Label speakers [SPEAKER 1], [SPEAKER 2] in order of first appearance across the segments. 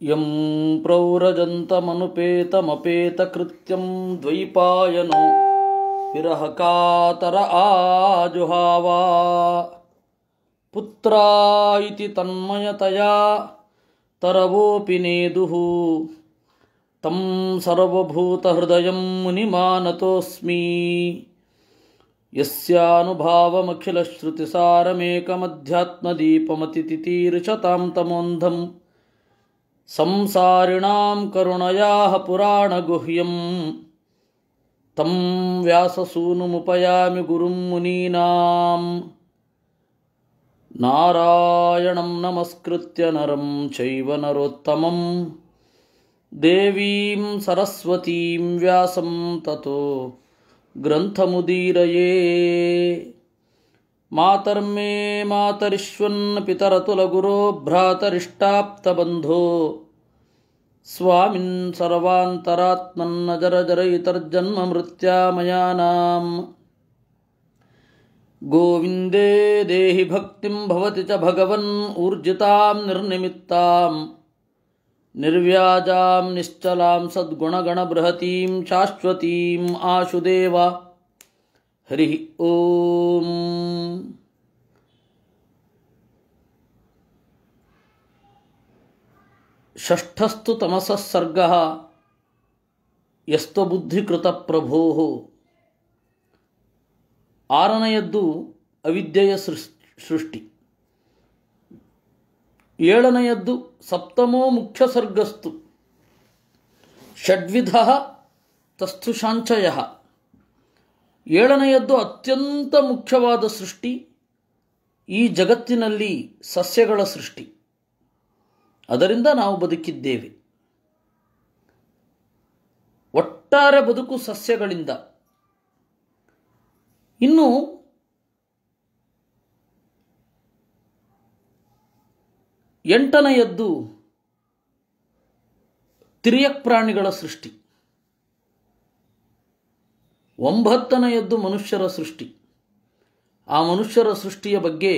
[SPEAKER 1] M ಪ್ರವ್ರಜಂತಮನುಪೇತಮಪೇತಕೃತ್ಯಂ ದ್ವೈಪಾಯನೋ ವಿರಹಕಾತರ ಆಜುಹಾವ ಪುತ್ರಾ ಇತಿ ತನ್ಮಯತಯಾ ತರವೋಪಿ ನೇದುಃ ತಂ ಸರ್ವಭೂತಹೃದಯಂ ಮುನಿಮಾನತೋಸ್ಮಿ ಯಸ್ಯಾನುಭಾವಮಖಿಲಶ್ರುತಿಸಾರಮೇಕಮಧ್ಯಾತ್ಮದೀಪಮತಿತಿತೀರ್ಷತಾಂ ತಮೋಂಧಂ ಸಂಸಾರಿಣಾಂ ಕರುಣಯಾಃ ಪುರಾಣಗುಹ್ಯಂ ತಂ ವ್ಯಾಸಸೂನುಮುಪಯಾಮಿ ಗುರುಂ ಮುನೀನಾಂ ನಾರಾಯಣಂ ನಮಸ್ಕೃತ್ಯ ನರಂ ಚೈವ ನರೋತ್ತಮಂ ದೇವೀಂ ಸರಸ್ವತೀಂ ವ್ಯಾಸಂ ತತೋ ಗ್ರಂಥಮುದೀರಯೇ. ಮಾತರ್ಮೇ ಮಾತರಿಶ್ವನ್ ಪಿತರತುಲಗುರೋ ಭ್ರಾತರಿಷ್ಟಾಪ್ತಬಂಧೋ ಸ್ವಾಮಿನ್ ಸರ್ವಾಂತರಾತ್ಮನ್ನ ಜರಜರಯಿತರ್ಜನ್ಮ ಮೃತ್ಯಾಮಯಾನಾಂ. ಗೋವಿಂದೇ ದೇಹಿ ಭಕ್ತಿಂ ಭವತಿ ಚ ಭಗವನ್ ಊರ್ಜಿತಾಂ ನಿರ್ನಿಮಿತ್ತಾಂ ನಿರ್ವ್ಯಾಜಾಂ ನಿಶ್ಚಲಾಂ ಸದ್ಗುಣಗಣಬೃಹತೀಂ ಶಾಶ್ವತೀಂ ಆಶುದೇವ. ಹರಿ ಓಂ. ಷಷ್ಠಸ್ತು ತಮಸಃ ಸರ್ಗಃ ಯಸ್ತ್ವಬುದ್ಧಿಕೃತ ಪ್ರಭೋಃ. ಆರನೆಯದ್ದು ಅವಿದ್ಯೆಯ ಸೃಷ್ಟಿ. ಏಳನೆಯದ್ದು ಸಪ್ತಮೋ ಮುಖ್ಯ ಸರ್ಗಸ್ತು ಷಡ್ವಿಧಃ ತಸ್ಥು ಶಾಂಚಯಃ. ಏಳನೆಯದ್ದು ಅತ್ಯಂತ ಮುಖ್ಯವಾದ ಸೃಷ್ಟಿ, ಈ ಜಗತ್ತಿನಲ್ಲಿ ಸಸ್ಯಗಳ ಸೃಷ್ಟಿ. ಅದರಿಂದ ನಾವು ಬದುಕಿದ್ದೇವೆ. ಒಟ್ಟಾರೆ ಬದುಕು ಸಸ್ಯಗಳಿಂದ. ಇನ್ನು ಎಂಟನೆಯದ್ದು ತಿರ್ಯಕ್ ಪ್ರಾಣಿಗಳ ಸೃಷ್ಟಿ. ಒಂಬತ್ತನೆಯದ್ದು ಮನುಷ್ಯರ ಸೃಷ್ಟಿ. ಆ ಮನುಷ್ಯರ ಸೃಷ್ಟಿಯ ಬಗ್ಗೆ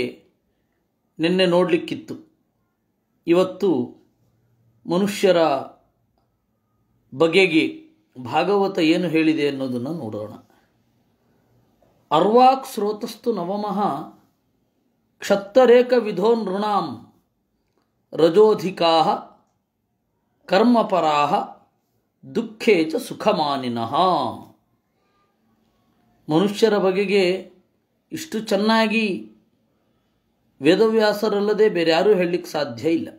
[SPEAKER 1] ನಿನ್ನೆ ನೋಡಲಿಕ್ಕಿತ್ತು. ಇವತ್ತು ಮನುಷ್ಯರ ಬಗೆಗೆ ಭಾಗವತ ಏನು ಹೇಳಿದೆ ಅನ್ನೋದನ್ನು ನೋಡೋಣ. ಅರ್ವಾಕ್ ಸ್ರೋತಸ್ತು ನವಮಃ ಕ್ಷತ್ತರೇಕ ವಿಧೋ ನೃಣಾಂ ರಜೋಧಿಕಾಃ ಕರ್ಮಪರಾಃ ದುಃಖೇ ಚ ಸುಖಮಾನಿನಃ. ಮನುಷ್ಯರ ಬಗೆಗೆ ಇಷ್ಟು ಚೆನ್ನಾಗಿ ವೇದವ್ಯಾಸರಲ್ಲದೆ ಬೇರೆ ಯಾರೂ ಹೇಳಲಿಕ್ಕೆ ಸಾಧ್ಯ ಇಲ್ಲ.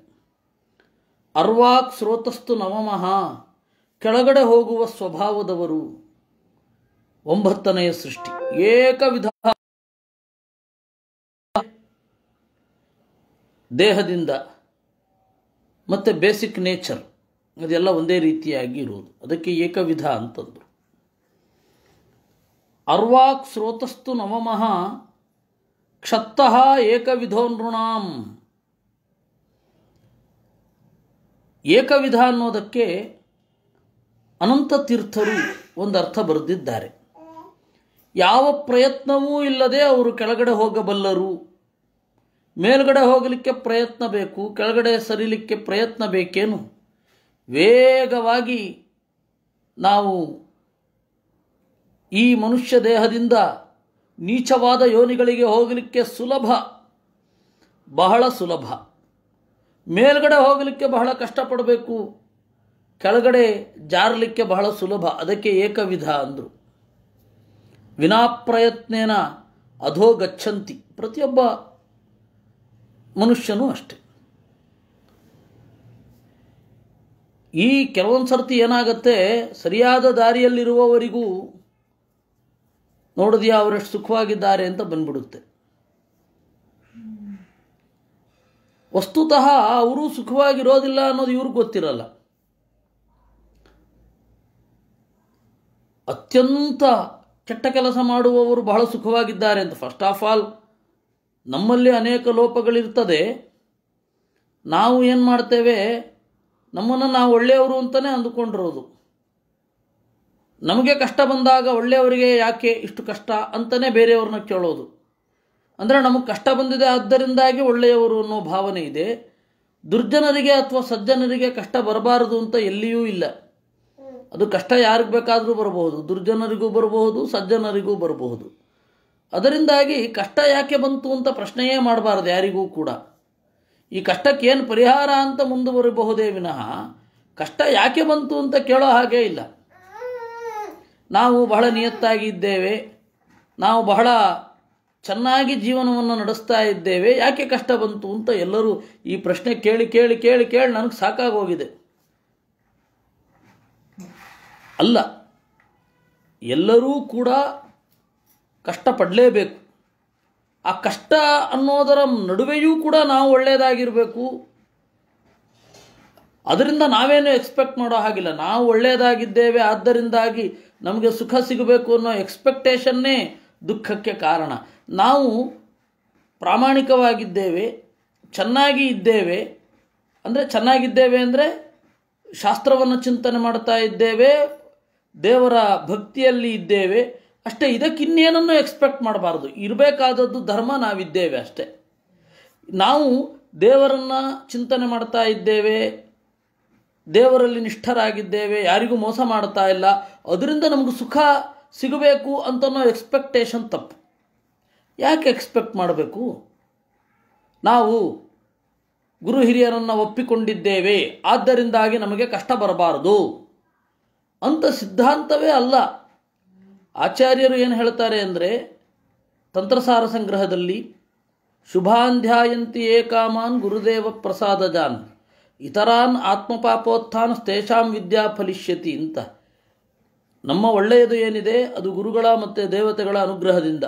[SPEAKER 1] ಅರ್ವಾಕ್ ಸ್ರೋತಸ್ತು ನವಮಃ, ಕೆಳಗಡೆ ಹೋಗುವ ಸ್ವಭಾವದವರು. ಒಂಬತ್ತನೆಯ ಸೃಷ್ಟಿ ಏಕವಿಧ ದೇಹದಿಂದ ಮತ್ತು ಬೇಸಿಕ್ ನೇಚರ್ ಅದೆಲ್ಲ ಒಂದೇ ರೀತಿಯಾಗಿ ಇರುವುದು. ಅದಕ್ಕೆ ಏಕವಿಧ ಅಂತಂದರು. ಅರ್ವಾಕ್ ಸ್ರೋತಸ್ತು ನವಮಃ ಕ್ಷತ್ತಃ ಏಕವಿಧೋ ನೃಣಾಂ. ಏಕವಿಧ ಅನ್ನೋದಕ್ಕೆ ಅನಂತ ತೀರ್ಥರು ಒಂದು ಅರ್ಥ ಬರೆದಿದ್ದಾರೆ. ಯಾವ ಪ್ರಯತ್ನವೂ ಇಲ್ಲದೆ ಅವರು ಕೆಳಗಡೆ ಹೋಗಬಲ್ಲರು. ಮೇಲ್ಗಡೆ ಹೋಗಲಿಕ್ಕೆ ಪ್ರಯತ್ನ ಬೇಕು, ಕೆಳಗಡೆ ಸರಿಲಿಕ್ಕೆ ಪ್ರಯತ್ನ ಬೇಕೇನು? ವೇಗವಾಗಿ ನಾವು ಈ ಮನುಷ್ಯ ದೇಹದಿಂದ ನೀಚವಾದ ಯೋನಿಗಳಿಗೆ ಹೋಗಲಿಕ್ಕೆ ಸುಲಭ, ಬಹಳ ಸುಲಭ. ಮೇಲ್ಗಡೆ ಹೋಗಲಿಕ್ಕೆ ಬಹಳ ಕಷ್ಟಪಡಬೇಕು, ಕೆಳಗಡೆ ಜಾರಲಿಕ್ಕೆ ಬಹಳ ಸುಲಭ. ಅದಕ್ಕೆ ಏಕವಿಧ ಅಂದರು. ವಿನಾಪ್ರಯತ್ನೇನ ಅಧೋ ಗಚ್ಚಂತಿ. ಪ್ರತಿಯೊಬ್ಬ ಮನುಷ್ಯನೂ ಅಷ್ಟೆ. ಈ ಕೆಲವೊಂದು ಸರ್ತಿ ಏನಾಗುತ್ತೆ, ಸರಿಯಾದ ದಾರಿಯಲ್ಲಿರುವವರಿಗೂ ನೋಡಿದ್ಯಾ ಅವರೆಷ್ಟು ಸುಖವಾಗಿದ್ದಾರೆ ಅಂತ ಬಂದ್ಬಿಡುತ್ತೆ. ವಸ್ತುತಃ ಅವರೂ ಸುಖವಾಗಿರೋದಿಲ್ಲ ಅನ್ನೋದು ಇವ್ರಿಗೆ ಗೊತ್ತಿರಲ್ಲ. ಅತ್ಯಂತ ಕೆಟ್ಟ ಕೆಲಸ ಮಾಡುವವರು ಬಹಳ ಸುಖವಾಗಿದ್ದಾರೆ ಅಂತ. ಫಸ್ಟ್ ಆಫ್ ಆಲ್ ನಮ್ಮಲ್ಲಿ ಅನೇಕ ಲೋಪಗಳಿರ್ತದೆ. ನಾವು ಏನು ಮಾಡ್ತೇವೆ, ನಮ್ಮನ್ನು ನಾವು ಒಳ್ಳೆಯವರು ಅಂತಲೇ ಅಂದುಕೊಂಡಿರೋದು. ನಮಗೆ ಕಷ್ಟ ಬಂದಾಗ ಒಳ್ಳೆಯವರಿಗೆ ಯಾಕೆ ಇಷ್ಟು ಕಷ್ಟ ಅಂತಲೇ ಬೇರೆಯವ್ರನ್ನ ಕೇಳೋದು. ಅಂದರೆ ನಮಗೆ ಕಷ್ಟ ಬಂದಿದೆ ಆದ್ದರಿಂದಾಗಿ ಒಳ್ಳೆಯವರು ಅನ್ನೋ ಭಾವನೆ ಇದೆ. ದುರ್ಜನರಿಗೆ ಅಥವಾ ಸಜ್ಜನರಿಗೆ ಕಷ್ಟ ಬರಬಾರದು ಅಂತ ಎಲ್ಲಿಯೂ ಇಲ್ಲ. ಅದು ಕಷ್ಟ ಯಾರಿಗೆ ಬೇಕಾದರೂ ಬರಬಹುದು, ದುರ್ಜನರಿಗೂ ಬರಬಹುದು, ಸಜ್ಜನರಿಗೂ ಬರಬಹುದು. ಅದರಿಂದಾಗಿ ಕಷ್ಟ ಯಾಕೆ ಬಂತು ಅಂತ ಪ್ರಶ್ನೆಯೇ ಮಾಡಬಾರ್ದು ಯಾರಿಗೂ ಕೂಡ. ಈ ಕಷ್ಟಕ್ಕೆ ಏನು ಪರಿಹಾರ ಅಂತ ಮುಂದುವರಿಬಹುದೇ ವಿನಃ ಕಷ್ಟ ಯಾಕೆ ಬಂತು ಅಂತ ಕೇಳೋ ಹಾಗೇ ಇಲ್ಲ. ನಾವು ಬಹಳ ನಿಯತ್ತಾಗಿ ಇದ್ದೇವೆ, ನಾವು ಬಹಳ ಚೆನ್ನಾಗಿ ಜೀವನವನ್ನು ನಡೆಸ್ತಾ ಇದ್ದೇವೆ, ಯಾಕೆ ಕಷ್ಟ ಬಂತು ಅಂತ ಎಲ್ಲರೂ ಈ ಪ್ರಶ್ನೆ ಕೇಳಿ ಕೇಳಿ ಕೇಳಿ ಕೇಳಿ ನನಗೆ ಸಾಕಾಗೋಗಿದೆ. ಅಲ್ಲ, ಎಲ್ಲರೂ ಕೂಡ ಕಷ್ಟಪಡಲೇಬೇಕು. ಆ ಕಷ್ಟ ಅನ್ನೋದರ ನಡುವೆಯೂ ಕೂಡ ನಾವು ಒಳ್ಳೆಯದಾಗಿರಬೇಕು. ಅದರಿಂದ ನಾವೇನು ಎಕ್ಸ್ಪೆಕ್ಟ್ ಮಾಡೋ ಹಾಗಿಲ್ಲ. ನಾವು ಒಳ್ಳೆಯದಾಗಿದ್ದೇವೆ, ಆದ್ದರಿಂದಾಗಿ ನಮಗೆ ಸುಖ ಸಿಗಬೇಕು ಅನ್ನೋ ಎಕ್ಸ್ಪೆಕ್ಟೇಷನ್ನೇ ದುಃಖಕ್ಕೆ ಕಾರಣ. ನಾವು ಪ್ರಾಮಾಣಿಕವಾಗಿದ್ದೇವೆ, ಚೆನ್ನಾಗಿ ಇದ್ದೇವೆ ಅಂದರೆ ಶಾಸ್ತ್ರವನ್ನು ಚಿಂತನೆ ಮಾಡ್ತಾ ಇದ್ದೇವೆ, ದೇವರ ಭಕ್ತಿಯಲ್ಲಿ ಇದ್ದೇವೆ ಅಷ್ಟೇ. ಇದಕ್ಕಿನ್ನೇನನ್ನು ಎಕ್ಸ್ಪೆಕ್ಟ್ ಮಾಡಬಾರ್ದು. ಇರಬೇಕಾದದ್ದು ಧರ್ಮ, ನಾವಿದ್ದೇವೆ ಅಷ್ಟೇ. ನಾವು ದೇವರನ್ನು ಚಿಂತನೆ ಮಾಡ್ತಾ ಇದ್ದೇವೆ, ದೇವರಲ್ಲಿ ನಿಷ್ಠರಾಗಿದ್ದೇವೆ, ಯಾರಿಗೂ ಮೋಸ ಮಾಡ್ತಾ ಇಲ್ಲ, ಅದರಿಂದ ನಮಗೆ ಸುಖ ಸಿಗಬೇಕು ಅಂತನೋ ಎಕ್ಸ್ಪೆಕ್ಟೇಷನ್ ತಪ್ಪು. ಯಾಕೆ ಎಕ್ಸ್ಪೆಕ್ಟ್ ಮಾಡಬೇಕು? ನಾವು ಗುರು ಹಿರಿಯರನ್ನು ಒಪ್ಪಿಕೊಂಡಿದ್ದೇವೆ, ಆದ್ದರಿಂದಾಗಿ ನಮಗೆ ಕಷ್ಟ ಬರಬಾರದು ಅಂತ ಸಿದ್ಧಾಂತವೇ ಅಲ್ಲ. ಆಚಾರ್ಯರು ಏನು ಹೇಳ್ತಾರೆ ಅಂದರೆ, ತಂತ್ರಸಾರ ಸಂಗ್ರಹದಲ್ಲಿ ಶುಭಾಂಧ್ಯಾಯಂತಿ ಏಕಾಮಾನ್ ಗುರುದೇವ ಪ್ರಸಾದಜಾನ್ ಇತರಾನ್ ಆತ್ಮಪಾಪೋತ್ಥಾನ ತೇಷಾಂ ವಿದ್ಯಾ ಫಲಿಷ್ಯತಿ ಅಂತ. ನಮ್ಮ ಒಳ್ಳೆಯದು ಏನಿದೆ ಅದು ಗುರುಗಳ ಮತ್ತು ದೇವತೆಗಳ ಅನುಗ್ರಹದಿಂದ,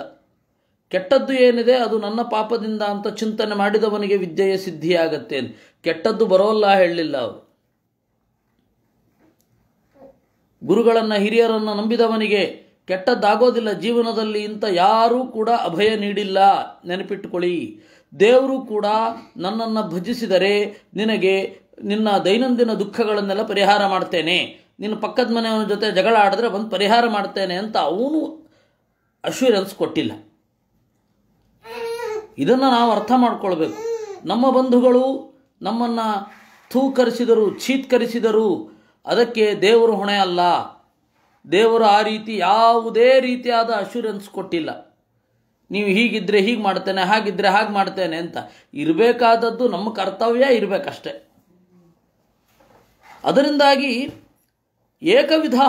[SPEAKER 1] ಕೆಟ್ಟದ್ದು ಏನಿದೆ ಅದು ನನ್ನ ಪಾಪದಿಂದ ಅಂತ ಚಿಂತನೆ ಮಾಡಿದವನಿಗೆ ವಿದ್ಯೆಯ ಸಿದ್ಧಿಯಾಗತ್ತೆ. ಕೆಟ್ಟದ್ದು ಬರೋಲ್ಲ ಹೇಳಲಿಲ್ಲ ಅವರು. ಗುರುಗಳನ್ನು ಹಿರಿಯರನ್ನು ನಂಬಿದವನಿಗೆ ಕೆಟ್ಟದ್ದಾಗೋದಿಲ್ಲ ಜೀವನದಲ್ಲಿ ಅಂತ ಯಾರೂ ಕೂಡ ಅಭಯ ನೀಡಿಲ್ಲ, ನೆನಪಿಟ್ಟುಕೊಳ್ಳಿ. ದೇವರು ಕೂಡ ನನ್ನನ್ನು ಭಜಿಸಿದರೆ ನಿನಗೆ ನಿನ್ನ ದೈನಂದಿನ ದುಃಖಗಳನ್ನೆಲ್ಲ ಪರಿಹಾರ ಮಾಡ್ತೇನೆ, ನಿನ್ನ ಪಕ್ಕದ ಮನೆಯವನ ಜೊತೆ ಜಗಳ ಆಡಿದ್ರೆ ಬಂದು ಪರಿಹಾರ ಮಾಡ್ತೇನೆ ಅಂತ ಅವನು ಅಶ್ಯೂರೆನ್ಸ್ ಕೊಟ್ಟಿಲ್ಲ. ಇದನ್ನು ನಾವು ಅರ್ಥ ಮಾಡ್ಕೊಳ್ಬೇಕು. ನಮ್ಮ ಬಂಧುಗಳು ನಮ್ಮನ್ನು ಥೂಕರಿಸಿದರು, ಚೀತ್ಕರಿಸಿದರು, ಅದಕ್ಕೆ ದೇವರು ಹೊಣೆ ಅಲ್ಲ. ದೇವರು ಆ ರೀತಿ ಯಾವುದೇ ರೀತಿಯಾದ ಅಶ್ಯೂರೆನ್ಸ್ ಕೊಟ್ಟಿಲ್ಲ. ನೀವು ಹೀಗಿದ್ದರೆ ಹೀಗೆ ಮಾಡ್ತೇನೆ, ಹಾಗಿದ್ದರೆ ಹಾಗೆ ಮಾಡ್ತೇನೆ ಅಂತ. ಇರಬೇಕಾದದ್ದು ನಮ್ಮ ಕರ್ತವ್ಯ ಇರಬೇಕಷ್ಟೆ. ಅದರಿಂದಾಗಿ ಏಕವಿಧ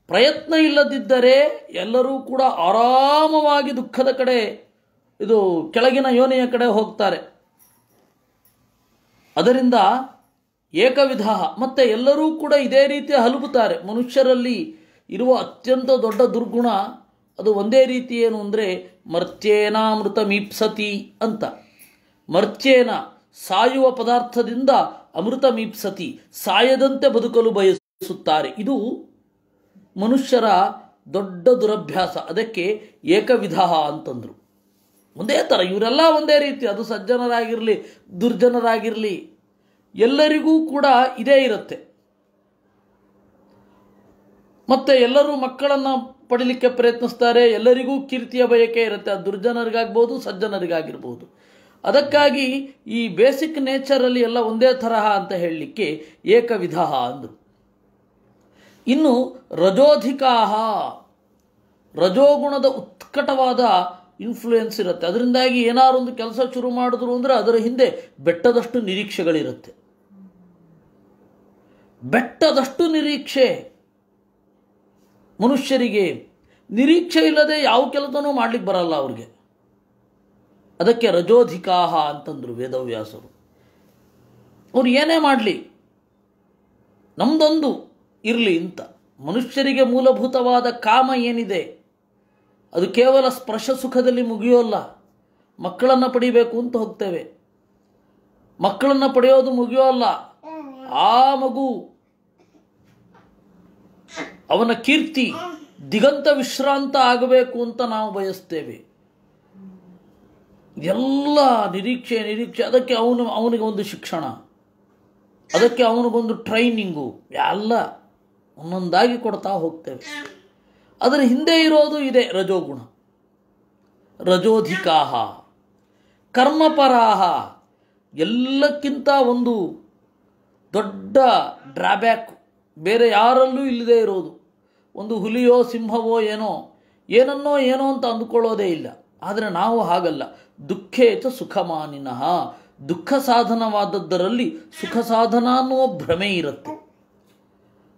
[SPEAKER 1] ಪ್ರಯತ್ನ ಇಲ್ಲದಿದ್ದರೆ ಎಲ್ಲರೂ ಕೂಡ ಆರಾಮವಾಗಿ ದುಃಖದ ಕಡೆ, ಇದು ಕೆಳಗಿನ ಯೋನಿಯ ಕಡೆ ಹೋಗ್ತಾರೆ. ಅದರಿಂದ ಏಕವಿಧ, ಮತ್ತು ಎಲ್ಲರೂ ಕೂಡ ಇದೇ ರೀತಿ ಹಲುಬುತ್ತಾರೆ. ಮನುಷ್ಯರಲ್ಲಿ ಇರುವ ಅತ್ಯಂತ ದೊಡ್ಡ ದುರ್ಗುಣ ಅದು ಒಂದೇ ರೀತಿ ಏನು ಅಂದರೆ ಮರ್ತ್ಯೇನ ಅಮೃತಮೀಪ್ಸತಿ ಅಂತ. ಮರ್ತ್ಯೇನ ಸಾಯುವ ಪದಾರ್ಥದಿಂದ ಅಮೃತಮೀಪ್ಸತಿ, ಸಾಯದಂತೆ ಬದುಕಲು ಬಯಸುತ್ತಾರೆ. ಇದು ಮನುಷ್ಯರ ದೊಡ್ಡ ದುರಭ್ಯಾಸ. ಅದಕ್ಕೆ ಏಕವಿಧ ಅಂತಂದರು. ಒಂದೇ ಥರ ಇವರೆಲ್ಲ ಒಂದೇ ರೀತಿ, ಅದು ಸಜ್ಜನರಾಗಿರಲಿ ದುರ್ಜನರಾಗಿರಲಿ ಎಲ್ಲರಿಗೂ ಕೂಡ ಇದೇ ಇರುತ್ತೆ. ಮತ್ತು ಎಲ್ಲರೂ ಮಕ್ಕಳನ್ನು ಪಡೀಲಿಕ್ಕೆ ಪ್ರಯತ್ನಿಸ್ತಾರೆ, ಎಲ್ಲರಿಗೂ ಕೀರ್ತಿಯ ಬಯಕೆ ಇರುತ್ತೆ, ಅದು ದುರ್ಜನರಿಗಾಗ್ಬೋದು ಸಜ್ಜನರಿಗಾಗಿರ್ಬೋದು. ಅದಕ್ಕಾಗಿ ಈ ಬೇಸಿಕ್ ನೇಚರಲ್ಲಿ ಎಲ್ಲ ಒಂದೇ ತರಹ ಅಂತ ಹೇಳಲಿಕ್ಕೆ ಏಕವಿಧ ಅಂದರು. ಇನ್ನು ರಜೋಧಿಕಾಹ, ರಜೋಗುಣದ ಉತ್ಕಟವಾದ ಇನ್ಫ್ಲೂಯೆನ್ಸ್ ಇರುತ್ತೆ. ಅದರಿಂದಾಗಿ ಏನಾರು ಒಂದು ಕೆಲಸ ಶುರು ಮಾಡಿದ್ರು ಅಂದರೆ ಅದರ ಹಿಂದೆ ಬೆಟ್ಟದಷ್ಟು ನಿರೀಕ್ಷೆಗಳಿರುತ್ತೆ. ಬೆಟ್ಟದಷ್ಟು ನಿರೀಕ್ಷೆ. ಮನುಷ್ಯರಿಗೆ ನಿರೀಕ್ಷೆ ಇಲ್ಲದೆ ಯಾವ ಕೆಲಸನೂ ಮಾಡ್ಲಿಕ್ಕೆ ಬರಲ್ಲ ಅವ್ರಿಗೆ. ಅದಕ್ಕೆ ರಜೋಧಿಕಾಹ ಅಂತಂದರು ವೇದವ್ಯಾಸರು. ಅವ್ರು ಏನೇ ಮಾಡಲಿ ನಮ್ದೊಂದು ಇರಲಿ ಅಂತ. ಮನುಷ್ಯರಿಗೆ ಮೂಲಭೂತವಾದ ಕಾಮ ಏನಿದೆ ಅದು ಕೇವಲ ಸ್ಪರ್ಶ ಸುಖದಲ್ಲಿ ಮುಗಿಯೋಲ್ಲ. ಮಕ್ಕಳನ್ನು ಪಡಿಬೇಕು ಅಂತ ಹೋಗ್ತೇವೆ, ಮಕ್ಕಳನ್ನು ಪಡೆಯೋದು ಮುಗಿಯೋಲ್ಲ. ಆ ಮಗು ಅವನ ಕೀರ್ತಿ ದಿಗಂತ ವಿಶ್ರಾಂತ ಆಗಬೇಕು ಅಂತ ನಾವು ಬಯಸ್ತೇವೆ. ಎಲ್ಲ ನಿರೀಕ್ಷೆ. ಅದಕ್ಕೆ ಅವನಿಗೆ ಒಂದು ಶಿಕ್ಷಣ, ಅದಕ್ಕೆ ಅವನಿಗೊಂದು ಟ್ರೈನಿಂಗು, ಎಲ್ಲ ಒಂದೊಂದಾಗಿ ಕೊಡ್ತಾ ಹೋಗ್ತೇವೆ. ಅದರ ಹಿಂದೆ ಇರೋದು ಇದೆ ರಜೋಗುಣ. ರಜೋಧಿಕಾಹ ಕರ್ಮಪರಾಹ, ಎಲ್ಲಕ್ಕಿಂತ ಒಂದು ದೊಡ್ಡ ಡ್ರಾಬ್ಯಾಕ್ ಬೇರೆ ಯಾರಲ್ಲೂ ಇಲ್ಲದೇ ಇರೋದು. ಒಂದು ಹುಲಿಯೋ ಸಿಂಹವೋ ಏನೋ ಅಂತ ಅಂದುಕೊಳ್ಳೋದೇ ಇಲ್ಲ. ಆದರೆ ನಾವು ಹಾಗಲ್ಲ. ದುಃಖೇಚ ಸುಖಮಾನಿನಃ, ದುಃಖ ಸಾಧನವಾದದ್ದರಲ್ಲಿ ಸುಖ ಸಾಧನ ಅನ್ನುವ ಭ್ರಮೆ ಇರುತ್ತೆ.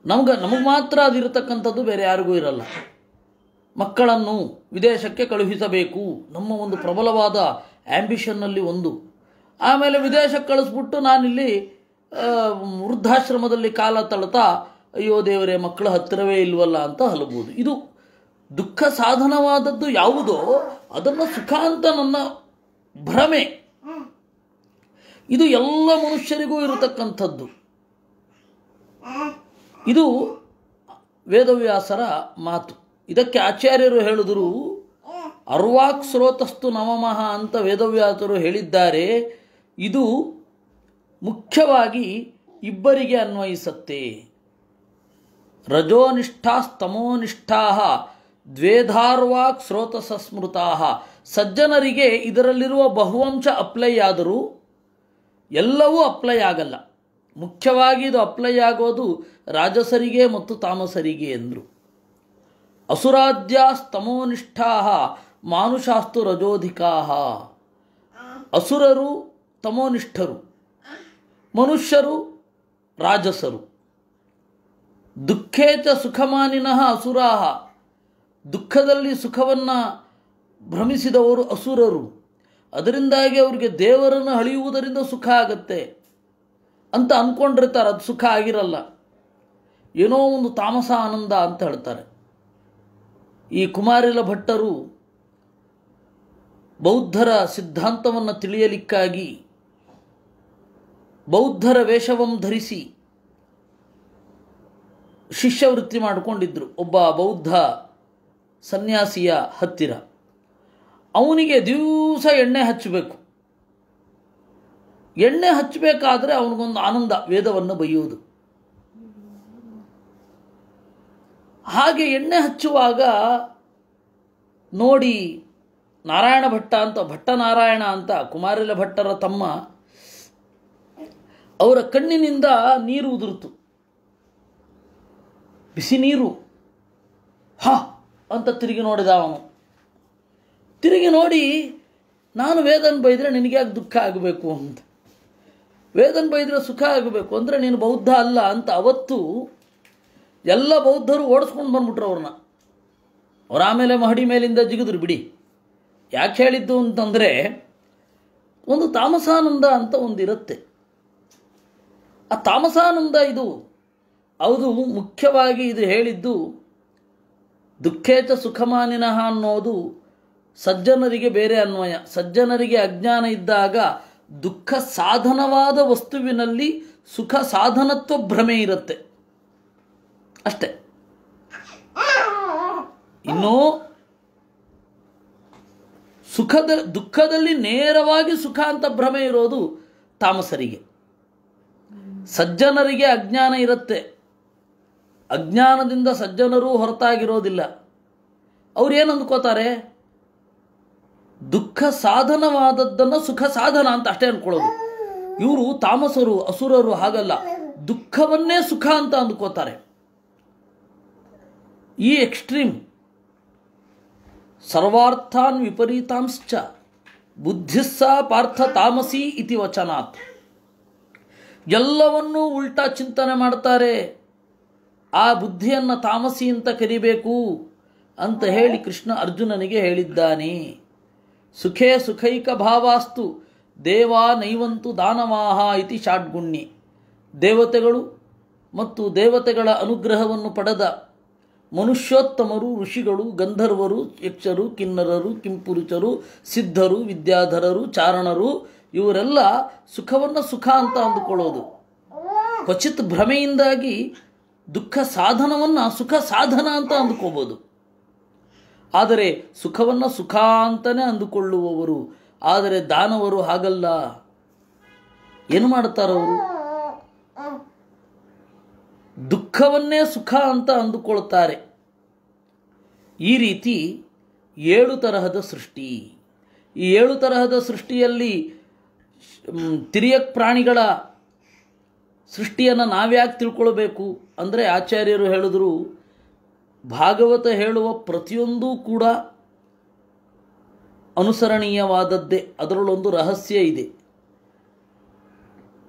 [SPEAKER 1] ನಮಗೆ ಮಾತ್ರ ಅದಿರತಕ್ಕಂಥದ್ದು, ಬೇರೆ ಯಾರಿಗೂ ಇರಲ್ಲ. ಮಕ್ಕಳನ್ನು ವಿದೇಶಕ್ಕೆ ಕಳುಹಿಸಬೇಕು ನಮ್ಮ ಒಂದು ಪ್ರಬಲವಾದ ಆ್ಯಂಬಿಷನ್ನಲ್ಲಿ ಒಂದು. ಆಮೇಲೆ ವಿದೇಶಕ್ಕೆ ಕಳಿಸ್ಬಿಟ್ಟು ನಾನಿಲ್ಲಿ ವೃದ್ಧಾಶ್ರಮದಲ್ಲಿ ಕಾಲ ತಳ್ತಾ ಅಯ್ಯೋ ದೇವರೇ ಮಕ್ಕಳ ಹತ್ತಿರವೇ ಇಲ್ವಲ್ಲ ಅಂತ ಹಲಬಹುದು. ಇದು ದುಃಖ ಸಾಧನವಾದದ್ದು ಯಾವುದೋ ಅದನ್ನು ಸುಖ ಅಂತ ನನ್ನ ಭ್ರಮೆ. ಇದು ಎಲ್ಲ ಮನುಷ್ಯರಿಗೂ ಇರತಕ್ಕಂಥದ್ದು. ಇದು ವೇದವ್ಯಾಸರ ಮಾತು. ಇದಕ್ಕೆ ಆಚಾರ್ಯರು ಹೇಳಿದರು, ಅರ್ವಾಕ್ ಸ್ರೋತಸ್ತು ನವಮಃ ಅಂತ ವೇದವ್ಯಾಸರು ಹೇಳಿದ್ದಾರೆ. ಇದು ಮುಖ್ಯವಾಗಿ ಇಬ್ಬರಿಗೆ ಅನ್ವಯಿಸುತ್ತೆ. ರಜೋನಿಷ್ಠಾಸ್ತಮೋನಿಷ್ಠಾ ದ್ವೇಧಾರ್ವಾಕ್ ಸ್ರೋತಸ ಸ್ಮೃತಾ. ಸಜ್ಜನರಿಗೆ ಇದರಲ್ಲಿರುವ ಬಹುವಂಶ ಅಪ್ಲೈ ಆದರೂ ಎಲ್ಲವೂ ಅಪ್ಲೈ ಆಗಲ್ಲ. ಮುಖ್ಯವಾಗಿ ಇದು ಅಪ್ಲೈ ಆಗೋದು ರಾಜಸರಿಗೆ ಮತ್ತು ತಾಮಸರಿಗೆ ಎಂದರು. ಅಸುರಾದ್ಯಾಸ್ತಮೋನಿಷ್ಠಾ ಮಾನುಷಾಸ್ತು ರಜೋಧಿಕಾ. ಅಸುರರು ತಮೋನಿಷ್ಠರು, ಮನುಷ್ಯರು ರಾಜಸರು. ದುಃಖೇಚ ಸುಖಮಾನಿನಃ ಅಸುರಾಹ, ದುಃಖದಲ್ಲಿ ಸುಖವನ್ನು ಭ್ರಮಿಸಿದವರು ಅಸುರರು. ಅದರಿಂದಾಗಿ ಅವರಿಗೆ ದೇವರನ್ನು ಹಳೆಯುವುದರಿಂದ ಸುಖ ಆಗತ್ತೆ ಅಂತ ಅಂದ್ಕೊಂಡಿರ್ತಾರೆ. ಅದು ಸುಖ ಆಗಿರಲ್ಲ, ಏನೋ ಒಂದು ತಾಮಸ ಆನಂದ ಅಂತ ಹೇಳ್ತಾರೆ. ಈ ಕುಮಾರಿಲ ಭಟ್ಟರು ಬೌದ್ಧರ ಸಿದ್ಧಾಂತವನ್ನು ತಿಳಿಯಲಿಕ್ಕಾಗಿ ಬೌದ್ಧರ ವೇಷವನ್ನು ಧರಿಸಿ ಶಿಷ್ಯವೃತ್ತಿ ಮಾಡಿಕೊಂಡಿದ್ದರು ಒಬ್ಬ ಬೌದ್ಧ ಸನ್ಯಾಸಿಯ ಹತ್ತಿರ. ಅವನಿಗೆ ದಿವಸ ಎಣ್ಣೆ ಹಚ್ಚಬೇಕು. ಎಣ್ಣೆ ಹಚ್ಚಬೇಕಾದ್ರೆ ಅವನಿಗೊಂದು ಆನಂದ, ವೇದವನ್ನು ಬೈಯುವುದು. ಹಾಗೆ ಎಣ್ಣೆ ಹಚ್ಚುವಾಗ ನೋಡಿ ನಾರಾಯಣ ಭಟ್ಟ ಅಂತ, ಭಟ್ಟನಾರಾಯಣ ಅಂತ ಕುಮಾರಿಲ ಭಟ್ಟರ ತಮ್ಮ, ಅವರ ಕಣ್ಣಿನಿಂದ ನೀರು ಉದುರಿತು, ಬಿಸಿ ನೀರು. ಅಂತ ತಿರುಗಿ ನೋಡಿದ ಅವನು. ತಿರುಗಿ ನೋಡಿ, ನಾನು ವೇದನ್ ಬೈದರೆ ನಿನಗೆ ಯಾಕೆ ದುಃಖ ಆಗಬೇಕು ಅಂತ, ವೇದನ್ ಬೈದರೆ ಸುಖ ಆಗಬೇಕು ಅಂದರೆ ನೀನು ಬೌದ್ಧ ಅಲ್ಲ ಅಂತ ಅವತ್ತು ಎಲ್ಲ ಬೌದ್ಧರು ಓಡಿಸ್ಕೊಂಡು ಬಂದ್ಬಿಟ್ರು ಅವ್ರನ್ನ. ಅವ್ರು ಆಮೇಲೆ ಮಹಡಿ ಮೇಲಿಂದ ಜಿಗಿದ್ರು. ಬಿಡಿ, ಯಾಕೆ ಹೇಳಿದ್ದು ಅಂತಂದರೆ ಒಂದು ತಾಮಸಾನಂದ ಅಂತ ಒಂದಿರುತ್ತೆ. ಆ ತಾಮಸಾನಂದ ಅದು ಮುಖ್ಯವಾಗಿ ಇದು ಹೇಳಿದ್ದು ದುಃಖೇಚ ಸುಖಮಾನಿನಃ ಅನ್ನೋದು ಸಜ್ಜನರಿಗೆ ಬೇರೆ ಅನ್ವಯ. ಸಜ್ಜನರಿಗೆ ಅಜ್ಞಾನ ಇದ್ದಾಗ ದುಃಖ ಸಾಧನವಾದ ವಸ್ತುವಿನಲ್ಲಿ ಸುಖ ಸಾಧನತ್ವ ಭ್ರಮೆ ಇರುತ್ತೆ ಅಷ್ಟೆ. ಇನ್ನು ದುಃಖದಲ್ಲಿ ನೇರವಾಗಿ ಸುಖ ಅಂತ ಭ್ರಮೆ ಇರೋದು ತಾಮಸರಿಗೆ. ಸಜ್ಜನರಿಗೆ ಅಜ್ಞಾನ ಇರುತ್ತೆ. ಅಜ್ಞಾನದಿಂದ ಸಜ್ಜನರು ಹೊರತಾಗಿರೋದಿಲ್ಲ. ಅವ್ರು ಏನು ಅಂದ್ಕೋತಾರೆ, ದುಃಖ ಸಾಧನವಾದದ್ದನ್ನು ಸುಖ ಸಾಧನ ಅಂತ ಅಷ್ಟೇ ಅಂದ್ಕೊಳ್ಳೋದು. ಇವರು ತಾಮಸರು ಅಸುರರು ಹಾಗಲ್ಲ, ದುಃಖವನ್ನೇ ಸುಖ ಅಂತ ಅಂದ್ಕೋತಾರೆ. ಈ ಎಕ್ಸ್ಟ್ರೀಮ್ ಸರ್ವಾರ್ಥಾನ್ ವಿಪರೀತಾಂಶ್ಚ ಬುದ್ಧಿಸ್ಸ ಪಾರ್ಥ ತಾಮಸಿ ಇತಿ ವಚನಾತ್. ಎಲ್ಲವನ್ನೂ ಉಲ್ಟಾ ಚಿಂತನೆ ಮಾಡ್ತಾರೆ. ಆ ಬುದ್ಧಿಯನ್ನು ತಾಮಸಿ ಅಂತ ಕರಿಬೇಕು ಅಂತ ಹೇಳಿ ಕೃಷ್ಣ ಅರ್ಜುನನಿಗೆ ಹೇಳಿದ್ದಾನೆ. ಸುಖೇ ಸುಖೈಕ ಭಾವಾಸ್ತು ದೇವಾ ನೈವಂತು ದಾನವಾಹ ಇತಿ ಷಾಡ್ಗುಣ್ಯೆ. ದೇವತೆಗಳು ಮತ್ತು ದೇವತೆಗಳ ಅನುಗ್ರಹವನ್ನು ಪಡೆದ ಮನುಷ್ಯೋತ್ತಮರು, ಋಷಿಗಳು, ಗಂಧರ್ವರು, ಯಕ್ಷರು, ಕಿನ್ನರರು, ಕಿಂಪುರುಷರು, ಸಿದ್ಧರು, ವಿದ್ಯಾಧರರು, ಚಾರಣರು, ಇವರೆಲ್ಲ ಸುಖವನ್ನು ಸುಖ ಅಂತ ಅಂದುಕೊಳ್ಳೋದು. ಕ್ವಚಿತ್ ಭ್ರಮೆಯಿಂದಾಗಿ ದುಃಖ ಸಾಧನವನ್ನು ಸುಖ ಸಾಧನ ಅಂತ ಅಂದುಕೋಬೋದು. ಆದರೆ ಸುಖವನ್ನು ಸುಖ ಅಂತಲೇ ಅಂದುಕೊಳ್ಳುವವರು. ಆದರೆ ದಾನವರು ಹಾಗಲ್ಲ. ಏನು ಮಾಡ್ತಾರವರು? ದುಃಖವನ್ನೇ ಸುಖ ಅಂತ ಅಂದುಕೊಳ್ತಾರೆ. ಈ ರೀತಿ 7 ತರಹದ ಸೃಷ್ಟಿ. ಈ 7 ತರಹದ ಸೃಷ್ಟಿಯಲ್ಲಿ ತಿರ್ಯಕ್ ಪ್ರಾಣಿಗಳ ಸೃಷ್ಟಿಯನ್ನು ನಾವ್ಯಾಕೆ ತಿಳ್ಕೊಳ್ಬೇಕು ಅಂದರೆ ಆಚಾರ್ಯರು ಹೇಳಿದ್ರು, ಭಾಗವತ ಹೇಳುವ ಪ್ರತಿಯೊಂದೂ ಕೂಡ ಅನುಸರಣೀಯವಾದದ್ದೇ. ಅದರಲ್ಲೊಂದು ರಹಸ್ಯ ಇದೆ.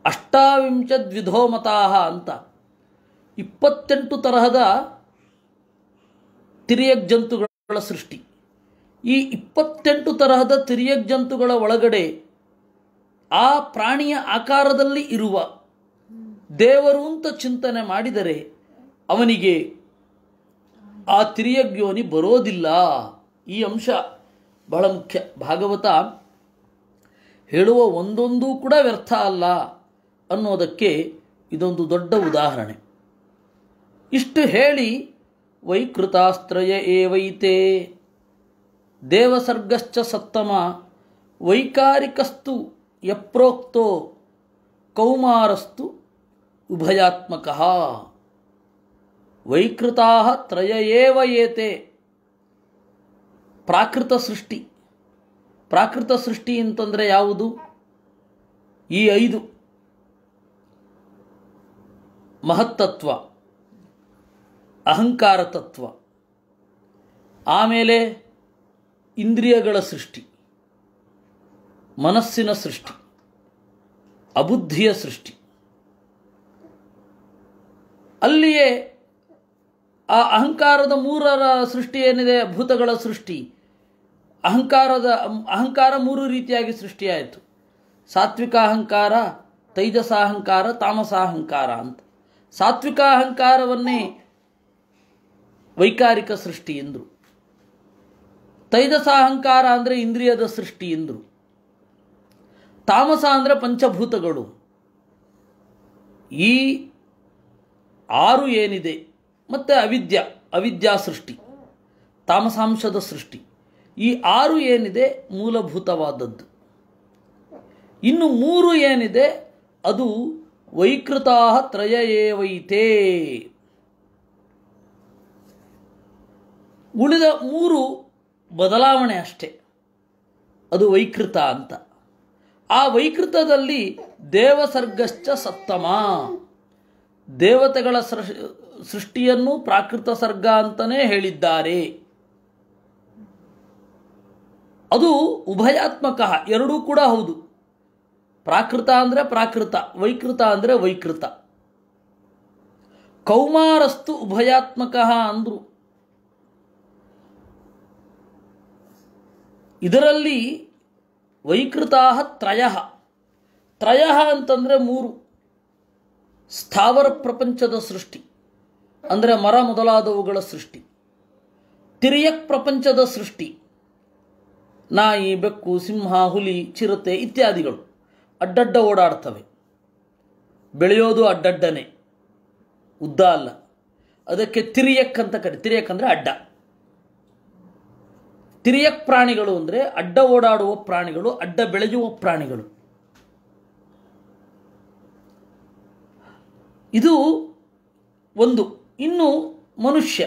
[SPEAKER 1] ಅಷ್ಟಾವಿಂಶದ್ವಿಧೋ ಮತಾಹ ಅಂತ 28 ತರಹದ ತಿರ್ಯಕ್ ಜಂತುಗಳ ಸೃಷ್ಟಿ. ಈ 28 ತರಹದ ತಿರ್ಯಕ್ ಜಂತುಗಳ ಒಳಗಡೆ ಆ ಪ್ರಾಣಿಯ ಆಕಾರದಲ್ಲಿ ಇರುವ ದೇವರು ಅಂತ ಚಿಂತನೆ ಮಾಡಿದರೆ ಅವನಿಗೆ ಆ ತಿರ್ಯಗ್ಯೋನಿ ಬರೋದಿಲ್ಲ. ಈ ಅಂಶ ಬಹಳ ಮುಖ್ಯ. ಭಾಗವತ ಹೇಳುವ ಒಂದೊಂದೂ ಕೂಡ ವ್ಯರ್ಥ ಅಲ್ಲ ಅನ್ನೋದಕ್ಕೆ ಇದೊಂದು ದೊಡ್ಡ ಉದಾಹರಣೆ. ಇಷ್ಟು ಹೇಳಿ ವೈಕೃತಾಸ್ತ್ರಯ ಏವೈತೆ ದೇವಸರ್ಗಶ್ಚ ಸತ್ತಮ ವೈಕಾರಿಕಸ್ತು ಯಪ್ರೋಕ್ತೋ ಕೌಮಾರಸ್ತು ಉಭಯಾತ್ಮಕಃ. ವೈಕೃತಾಃ ತ್ರಯ ಏವ ಏತೆ. ಪ್ರಾಕೃತ ಸೃಷ್ಟಿ. ಪ್ರಾಕೃತ ಸೃಷ್ಟಿ ಅಂತಂದರೆ ಯಾವುದು? ಈ 5: ಮಹತ್ತತ್ವ, ಅಹಂಕಾರ ತತ್ವ, ಆಮೇಲೆ ಇಂದ್ರಿಯಗಳ ಸೃಷ್ಟಿ, ಮನಸ್ಸಿನ ಸೃಷ್ಟಿ, ಅಬುದ್ಧಿಯ ಸೃಷ್ಟಿ. ಅಲ್ಲಿಯೇ ಆ ಅಹಂಕಾರದ 3ರ ಸೃಷ್ಟಿ ಏನಿದೆ, ಭೂತಗಳ ಸೃಷ್ಟಿ. ಅಹಂಕಾರ 3 ರೀತಿಯಾಗಿ ಸೃಷ್ಟಿಯಾಯಿತು. ಸಾತ್ವಿಕ ಅಹಂಕಾರ, ತೈಜಸಾಹಂಕಾರ, ತಾಮಸಾಹಂಕಾರ ಅಂತ. ಸಾತ್ವಿಕ ಅಹಂಕಾರವನ್ನೇ ವೈಕಾರಿಕ ಸೃಷ್ಟಿ ಎಂದರು. ತೈಜಸಾಹಂಕಾರ ಅಂದರೆ ಇಂದ್ರಿಯದ ಸೃಷ್ಟಿ ಎಂದರು. ತಾಮಸ ಅಂದರೆ ಪಂಚಭೂತಗಳು. ಈ 6 ಏನಿದೆ, ಮತ್ತು ಅವಿದ್ಯಾ ಸೃಷ್ಟಿ, ತಾಮಸಾಂಶದ ಸೃಷ್ಟಿ. ಈ 6 ಏನಿದೆ ಮೂಲಭೂತವಾದದ್ದು. ಇನ್ನು 3 ಏನಿದೆ ಅದು ವೈಕೃತಾಃ ತ್ರಯ ಏವೈತೆ. ಉಳಿದ 3 ಬದಲಾವಣೆ ಅಷ್ಟೇ. ಅದು ವೈಕೃತ ಅಂತ. ಆ ವೈಕೃತದಲ್ಲಿ ದೇವಸರ್ಗಶ್ಚ ಸತ್ತಮ. ದೇವತೆಗಳ ಸೃಷ್ಟಿಯನ್ನು ಪ್ರಾಕೃತ ಸರ್ಗ ಅಂತಲೇ ಹೇಳಿದ್ದಾರೆ. ಅದು ಉಭಯಾತ್ಮಕ, ಎರಡೂ ಕೂಡ ಹೌದು. ಪ್ರಾಕೃತ ಅಂದರೆ ಪ್ರಾಕೃತ, ವೈಕೃತ ಅಂದರೆ ವೈಕೃತ. ಕೌಮಾರಸ್ತು ಉಭಯಾತ್ಮಕ ಅಂದರು. ಇದರಲ್ಲಿ ವೈಕೃತಾ ತ್ರಯ. ತ್ರಯ ಅಂತಂದರೆ 3: ಸ್ಥಾವರ ಪ್ರಪಂಚದ ಸೃಷ್ಟಿ ಅಂದರೆ ಮರ ಮೊದಲಾದವುಗಳ ಸೃಷ್ಟಿ, ತಿರ್ಯಕ್ ಪ್ರಪಂಚದ ಸೃಷ್ಟಿ, ನಾಯಿ, ಬೆಕ್ಕು, ಸಿಂಹ, ಹುಲಿ, ಚಿರತೆ ಇತ್ಯಾದಿಗಳು ಅಡ್ಡಡ್ಡ ಓಡಾಡ್ತವೆ. ಬೆಳೆಯೋದು ಅಡ್ಡಡ್ಡನೆ, ಉದ್ದ ಅಲ್ಲ. ಅದಕ್ಕೆ ತಿರ್ಯಕ್ ಅಂತ ತಿರ್ಯಕ್ ಅಂದರೆ ಅಡ್ಡ. ತಿರ್ಯಕ್ ಪ್ರಾಣಿಗಳು ಅಂದರೆ ಅಡ್ಡ ಓಡಾಡುವ ಪ್ರಾಣಿಗಳು, ಅಡ್ಡ ಬೆಳೆಯುವ ಪ್ರಾಣಿಗಳು. ಇದು ಒಂದು. ಇನ್ನು ಮನುಷ್ಯ.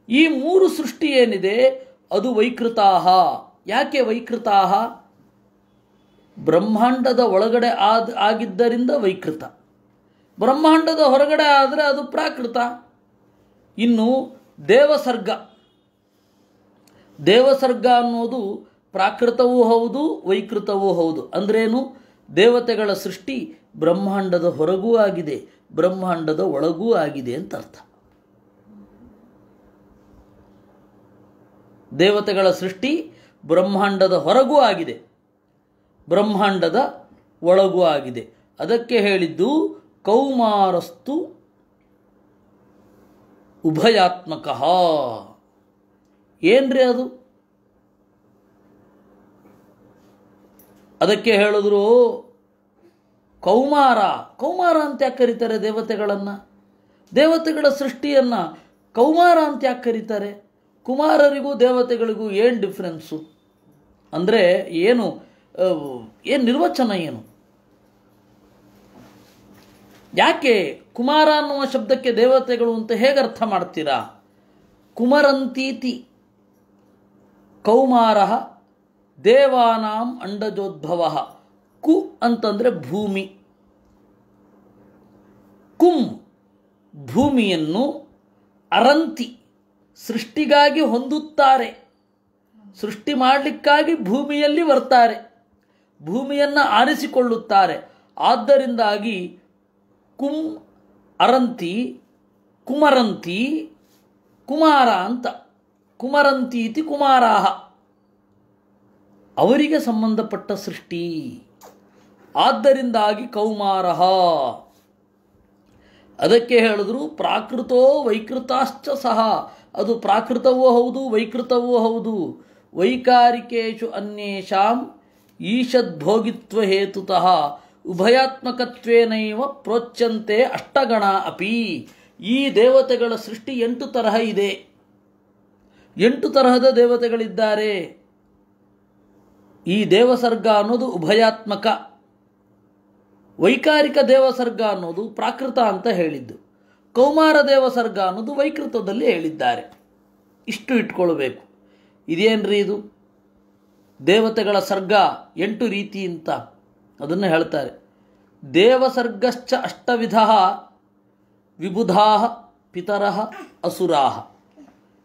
[SPEAKER 1] ಈ 3 ಸೃಷ್ಟಿ ಏನಿದೆ ಅದು ವೈಕೃತಾಹ. ಯಾಕೆ ವೈಕೃತಾಹ? ಬ್ರಹ್ಮಾಂಡದ ಒಳಗಡೆ ಆಗಿದ್ದರಿಂದ ವೈಕೃತ. ಬ್ರಹ್ಮಾಂಡದ ಹೊರಗಡೆ ಆದರೆ ಅದು ಪ್ರಾಕೃತ. ಇನ್ನು ದೇವಸರ್ಗ. ದೇವಸರ್ಗ ಅನ್ನೋದು ಪ್ರಾಕೃತವೂ ಹೌದು, ವೈಕೃತವೂ ಹೌದು. ಅಂದ್ರೇನು? ದೇವತೆಗಳ ಸೃಷ್ಟಿ ಬ್ರಹ್ಮಾಂಡದ ಹೊರಗೂ ಆಗಿದೆ, ಬ್ರಹ್ಮಾಂಡದ ಒಳಗೂ ಆಗಿದೆ ಅಂತ ಅರ್ಥ. ದೇವತೆಗಳ ಸೃಷ್ಟಿ ಬ್ರಹ್ಮಾಂಡದ ಹೊರಗೂ ಆಗಿದೆ, ಬ್ರಹ್ಮಾಂಡದ ಒಳಗೂ ಆಗಿದೆ. ಅದಕ್ಕೆ ಹೇಳಿದ್ದು ಕೌಮಾರಸ್ತು ಉಭಯಾತ್ಮಕ. ಏನ್ರಿ ಅದು? ಅದಕ್ಕೆ ಹೇಳಿದ್ರು ಕೌಮಾರ. ಕೌಮಾರ ಅಂತ ಯಾಕೆ ಕರೀತಾರೆ ದೇವತೆಗಳನ್ನು? ದೇವತೆಗಳ ಸೃಷ್ಟಿಯನ್ನು ಕೌಮಾರ ಅಂತ ಯಾಕೆ ಕರೀತಾರೆ? ಕುಮಾರರಿಗೂ ದೇವತೆಗಳಿಗೂ ಏನು ಡಿಫ್ರೆನ್ಸು ಅಂದರೆ ಏನು ನಿರ್ವಚನ ಏನು? ಯಾಕೆ ಕುಮಾರ ಅನ್ನುವ ಶಬ್ದಕ್ಕೆ ದೇವತೆಗಳು ಅಂತ ಹೇಗೆ ಅರ್ಥ ಮಾಡ್ತೀರಾ? ಕುಮರಂತೀತಿ ಕೌಮಾರ ದೇವಾನಾಂ ಅಂಡಜೋದ್ಭವ ಕು ಅಂತಂದರೆ ಭೂಮಿ, ಕುಂ ಭೂಮಿಯನ್ನು, ಅರಂತಿ ಸೃಷ್ಟಿಗಾಗಿ ಹೊಂದುತ್ತಾರೆ, ಸೃಷ್ಟಿ ಮಾಡಲಿಕ್ಕಾಗಿ ಭೂಮಿಯಲ್ಲಿ ಬರ್ತಾರೆ, ಭೂಮಿಯನ್ನು ಆರಿಸಿಕೊಳ್ಳುತ್ತಾರೆ. ಆದ್ದರಿಂದಾಗಿ ಕುಂ ಅರಂತಿ, ಕುಮರಂತಿ, ಕುಮಾರ ಅಂತ, ಕುಮರಂತಿ ಇತಿ ಕುಮಾರಾಹ, ಅವರಿಗೆ ಸಂಬಂಧಪಟ್ಟ ಸೃಷ್ಟಿ. ಆದ್ದರಿಂದಾಗಿ ಕೌಮಾರಃ. ಅದಕ್ಕೆ ಹೇಳಿದ್ರು ಪ್ರಾಕೃತೋ ವೈಕೃತಾಶ್ಚ ಸಹ, ಅದು ಪ್ರಾಕೃತವೂ ಹೌದು ವೈಕೃತವೂ ಹೌದು. ವೈಕಾರಿಕೇಶು ಅನ್ಯೇಷಾಂ ಈಷದ್ಭೋಗಿತ್ವ ಹೇತುತಃ ಉಭಯಾತ್ಮಕತ್ವೇನೈವ ಪ್ರೋಚ್ಯಂತೆ ಅಷ್ಟಗಣ ಅಪಿ. ಈ ದೇವತೆಗಳ ಸೃಷ್ಟಿ 8 ತರಹ ಇದೆ, 8 ತರಹದ ದೇವತೆಗಳಿದ್ದಾರೆ. ಈ ದೇವಸರ್ಗ ಅನ್ನೋದು ಉಭಯಾತ್ಮಕ, ವೈಕಾರಿಕ ದೇವಸರ್ಗ ಅನ್ನೋದು ಪ್ರಾಕೃತ ಅಂತ ಹೇಳಿದ್ದು, ಕೌಮಾರ ದೇವಸರ್ಗ ಅನ್ನೋದು ವೈಕೃತದಲ್ಲಿ ಹೇಳಿದ್ದಾರೆ. ಇಷ್ಟು ಇಟ್ಕೊಳ್ಬೇಕು. ಇದೇನ್ರಿ ಇದು ದೇವತೆಗಳ ಸರ್ಗ 8 ರೀತಿ ಅಂತ ಅದನ್ನು ಹೇಳ್ತಾರೆ. ದೇವಸರ್ಗಶ್ಚ ಅಷ್ಟವಿಧ ವಿಬುಧಾ ಪಿತರಃ ಅಸುರಾಃ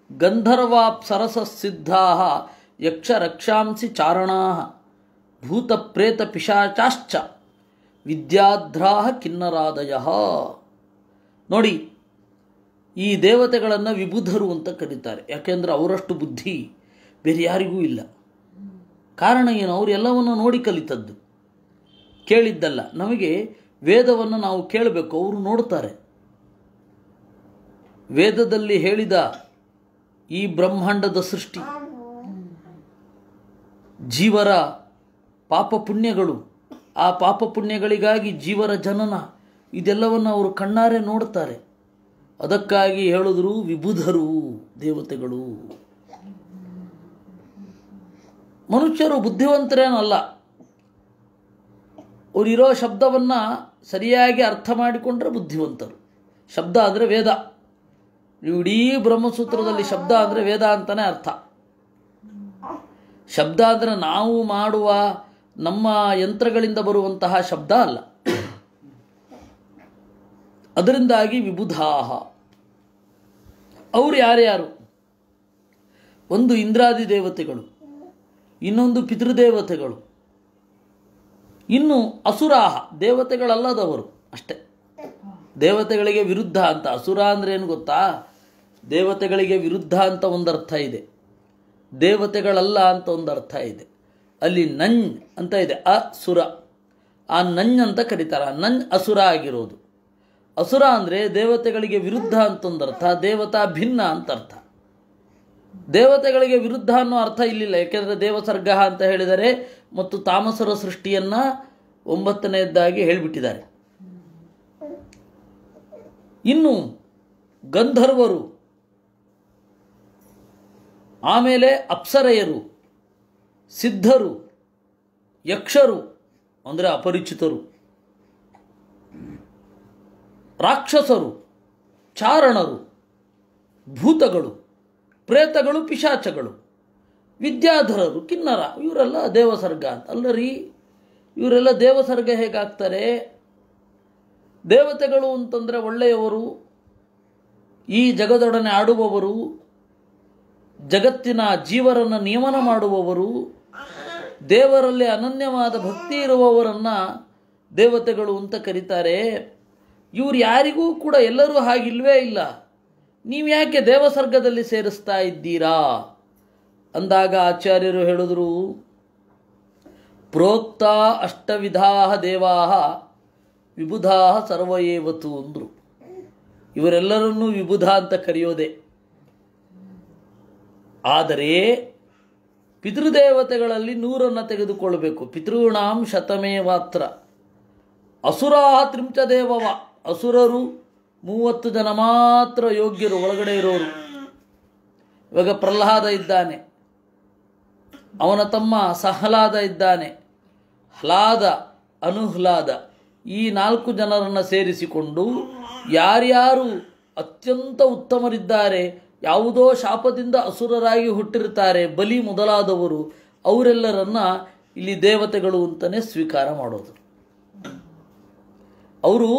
[SPEAKER 1] ಗಂಧರ್ವಾಪ್ಸರಸ ಸಿದ್ಧಾಃ ಯಕ್ಷ ರಕ್ಷಾಂಸಿ ಚಾರಣಾಃ ಭೂತ ಪ್ರೇತ ಪಿಶಾಚಾಶ್ಚ ವಿದ್ಯಾಧ್ರಾಃ ಕಿನ್ನರಾದಯಃ. ನೋಡಿ, ಈ ದೇವತೆಗಳನ್ನು ವಿಬುಧರು ಅಂತ ಕರೀತಾರೆ. ಯಾಕೆಂದರೆ ಅವರಷ್ಟು ಬುದ್ಧಿ ಬೇರೆ ಯಾರಿಗೂ ಇಲ್ಲ. ಕಾರಣ ಏನು? ಅವರು ಎಲ್ಲವನ್ನು ನೋಡಿ ಕಲಿತದ್ದು, ಕೇಳಿದ್ದಲ್ಲ. ನಮಗೆ ವೇದವನ್ನು ನಾವು ಕೇಳಬೇಕು, ಅವರು ನೋಡ್ತಾರೆ. ವೇದದಲ್ಲಿ ಹೇಳಿದ ಈ ಬ್ರಹ್ಮಾಂಡದ ಸೃಷ್ಟಿ, ಜೀವರ ಪಾಪ ಪುಣ್ಯಗಳು, ಆ ಪಾಪ ಪುಣ್ಯಗಳಿಗಾಗಿ ಜೀವರ ಜನನ, ಇದೆಲ್ಲವನ್ನು ಅವರು ಕಣ್ಣಾರೆ ನೋಡ್ತಾರೆ. ಅದಕ್ಕಾಗಿ ಹೇಳಿದ್ರು ವಿಬುಧರು ದೇವತೆಗಳು. ಮನುಷ್ಯರು ಬುದ್ಧಿವಂತರೇನಲ್ಲ, ಅವರಿರೋ ಶಬ್ದವನ್ನು ಸರಿಯಾಗಿ ಅರ್ಥ ಮಾಡಿಕೊಂಡ್ರೆ ಬುದ್ಧಿವಂತರು. ಶಬ್ದ ಅಂದರೆ ವೇದ. ಇಡೀ ಬ್ರಹ್ಮಸೂತ್ರದಲ್ಲಿ ಶಬ್ದ ಅಂದರೆ ವೇದ ಅಂತಲೇ ಅರ್ಥ. ಶಬ್ದ ಅಂದರೆ ನಾವು ಮಾಡುವ ನಮ್ಮ ಯಂತ್ರಗಳಿಂದ ಬರುವಂತಹ ಶಬ್ದ ಅಲ್ಲ. ಅದರಿಂದಾಗಿ ವಿಬುಧಾಹ. ಅವರು ಯಾರ್ಯಾರು? ಒಂದು ಇಂದ್ರಾದಿ ದೇವತೆಗಳು, ಇನ್ನೊಂದು ಪಿತೃದೇವತೆಗಳು, ಇನ್ನು ಅಸುರಾಹ ದೇವತೆಗಳಲ್ಲದವರು ಅಷ್ಟೇ. ದೇವತೆಗಳಿಗೆ ವಿರುದ್ಧ ಅಂತ. ಅಸುರ ಅಂದರೆ ಏನು ಗೊತ್ತಾ? ದೇವತೆಗಳಿಗೆ ವಿರುದ್ಧ ಅಂತ ಒಂದು ಅರ್ಥ ಇದೆ, ದೇವತೆಗಳಲ್ಲ ಅಂತ ಒಂದು ಅರ್ಥ ಇದೆ. ಅಲ್ಲಿ ನನ್ ಅಂತ ಇದೆ, ಅಸುರ. ಆ ನನ್ ಅಂತ ಕರೀತಾರೆ. ನನ್ ಅಸುರ ಆಗಿರೋದು. ಅಸುರ ಅಂದರೆ ದೇವತೆಗಳಿಗೆ ವಿರುದ್ಧ ಅಂತ ಒಂದು ಅರ್ಥ, ದೇವತಾ ಭಿನ್ನ ಅಂತ ಅರ್ಥ. ದೇವತೆಗಳಿಗೆ ವಿರುದ್ಧ ಅನ್ನೋ ಅರ್ಥ ಇಲ್ಲಿಲ್ಲ. ಯಾಕೆಂದರೆ ದೇವಸರ್ಗ ಅಂತ ಹೇಳಿದರೆ ಮತ್ತು ತಾಮಸರ ಸೃಷ್ಟಿಯನ್ನು 9ನೇದಾಗಿ ಹೇಳಿಬಿಟ್ಟಿದ್ದಾರೆ. ಇನ್ನು ಗಂಧರ್ವರು, ಆಮೇಲೆ ಅಪ್ಸರೆಯರು, ಸಿದ್ಧರು, ಯಕ್ಷರು ಅಂದರೆ ಅಪರಿಚಿತರು, ರಾಕ್ಷಸರು, ಚಾರಣರು, ಭೂತಗಳು, ಪ್ರೇತಗಳು, ಪಿಶಾಚಗಳು, ವಿದ್ಯಾಧರರು, ಕಿನ್ನರ, ಇವರೆಲ್ಲ ದೇವಸರ್ಗ ಅಂತ. ಅಲ್ಲರಿ, ಇವರೆಲ್ಲ ದೇವಸರ್ಗ ಹೇಗಾಗ್ತಾರೆ? ದೇವತೆಗಳು ಅಂತಂದರೆ ಒಳ್ಳೆಯವರು, ಈ ಜಗದೊಡನೆ ಆಡುವವರು, ಜಗತ್ತಿನ ಜೀವರನ್ನು ನಿಯಮನ ಮಾಡುವವರು, ದೇವರಲ್ಲಿ ಅನನ್ಯವಾದ ಭಕ್ತಿ ಇರುವವರನ್ನು ದೇವತೆಗಳು ಅಂತ ಕರೀತಾರೆ. ಇವರು ಯಾರಿಗೂ ಕೂಡ ಎಲ್ಲರೂ ಹಾಗಿಲ್ವೇ ಇಲ್ಲ. ನೀವು ಯಾಕೆ ದೇವಸರ್ಗದಲ್ಲಿ ಸೇರಿಸ್ತಾ ಇದ್ದೀರಾ ಅಂದಾಗ ಆಚಾರ್ಯರು ಹೇಳಿದ್ರು, ಪ್ರೋಕ್ತ ಅಷ್ಟವಿಧಾ ದೇವಾ ವಿಬುಧಾ ಸರ್ವಯೇವತು ಅಂದರು. ಇವರೆಲ್ಲರನ್ನೂ ವಿಬುಧ ಅಂತ ಕರೆಯೋದೆ. ಆದರೆ ಪಿತೃದೇವತೆಗಳಲ್ಲಿ 100 ತೆಗೆದುಕೊಳ್ಳಬೇಕು. ಪಿತೃಣಾಂ ಶತಮೇ ಮಾತ್ರ. ಅಸುರಾ ತ್ರಿಂಚ ದೇವವ. ಅಸುರರು 30 ಜನ ಮಾತ್ರ ಯೋಗ್ಯರು, ಒಳಗಡೆ ಇರೋರು. ಇವಾಗ ಪ್ರಹ್ಲಾದ ಇದ್ದಾನೆ, ಅವನ ತಮ್ಮ ಸಹ್ಲಾದ ಇದ್ದಾನೆ, ಹ್ಲಾದ, ಅನುಹ್ಲಾದ, ಈ 4 ಜನರನ್ನು ಸೇರಿಸಿಕೊಂಡು ಯಾರ್ಯಾರು ಅತ್ಯಂತ ಉತ್ತಮರಿದ್ದಾರೆ, ಯಾವುದೋ ಶಾಪದಿಂದ ಅಸುರರಾಗಿ ಹುಟ್ಟಿರ್ತಾರೆ, ಬಲಿ ಮೊದಲಾದವರು, ಅವರೆಲ್ಲರನ್ನ ಇಲ್ಲಿ ದೇವತೆಗಳು ಅಂತಲೇ ಸ್ವೀಕಾರ ಮಾಡೋದು. ಅವರು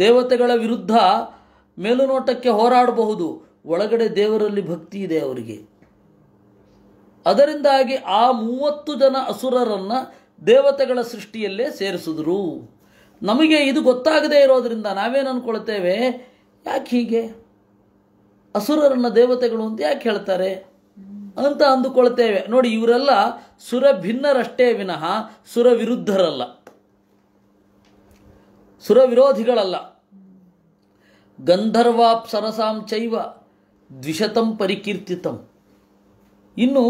[SPEAKER 1] ದೇವತೆಗಳ ವಿರುದ್ಧ ಮೇಲುನೋಟಕ್ಕೆ ಹೋರಾಡಬಹುದು, ಒಳಗಡೆ ದೇವರಲ್ಲಿ ಭಕ್ತಿ ಇದೆ ಅವರಿಗೆ. ಅದರಿಂದಾಗಿ ಆ 30 ಜನ ಅಸುರರನ್ನು ದೇವತೆಗಳ ಸೃಷ್ಟಿಯಲ್ಲೇ ಸೇರಿಸಿದ್ರು. ನಮಗೆ ಇದು ಗೊತ್ತಾಗದೇ ಇರೋದ್ರಿಂದ ನಾವೇನು ಅಂದ್ಕೊಳ್ತೇವೆ, ಯಾಕೆ ಹೀಗೆ ಅಸುರರನ್ನ ದೇವತೆಗಳು ಅಂತ ಯಾಕೆ ಹೇಳ್ತಾರೆ ಅಂತ ಅಂದುಕೊಳ್ತೇವೆ. ನೋಡಿ, ಇವರೆಲ್ಲ ಸುರ ಭಿನ್ನರಷ್ಟೇ ವಿನಃ ಸುರ ವಿರುದ್ಧರಲ್ಲ, ಸುರ ವಿರೋಧಿಗಳಲ್ಲ. ಗಂಧರ್ವಾಪ್ಸರಸಾಂ ಚೈವ ದ್ವಿಶತಂ ಪರಿಕೀರ್ತಿತಂ. ಇನ್ನು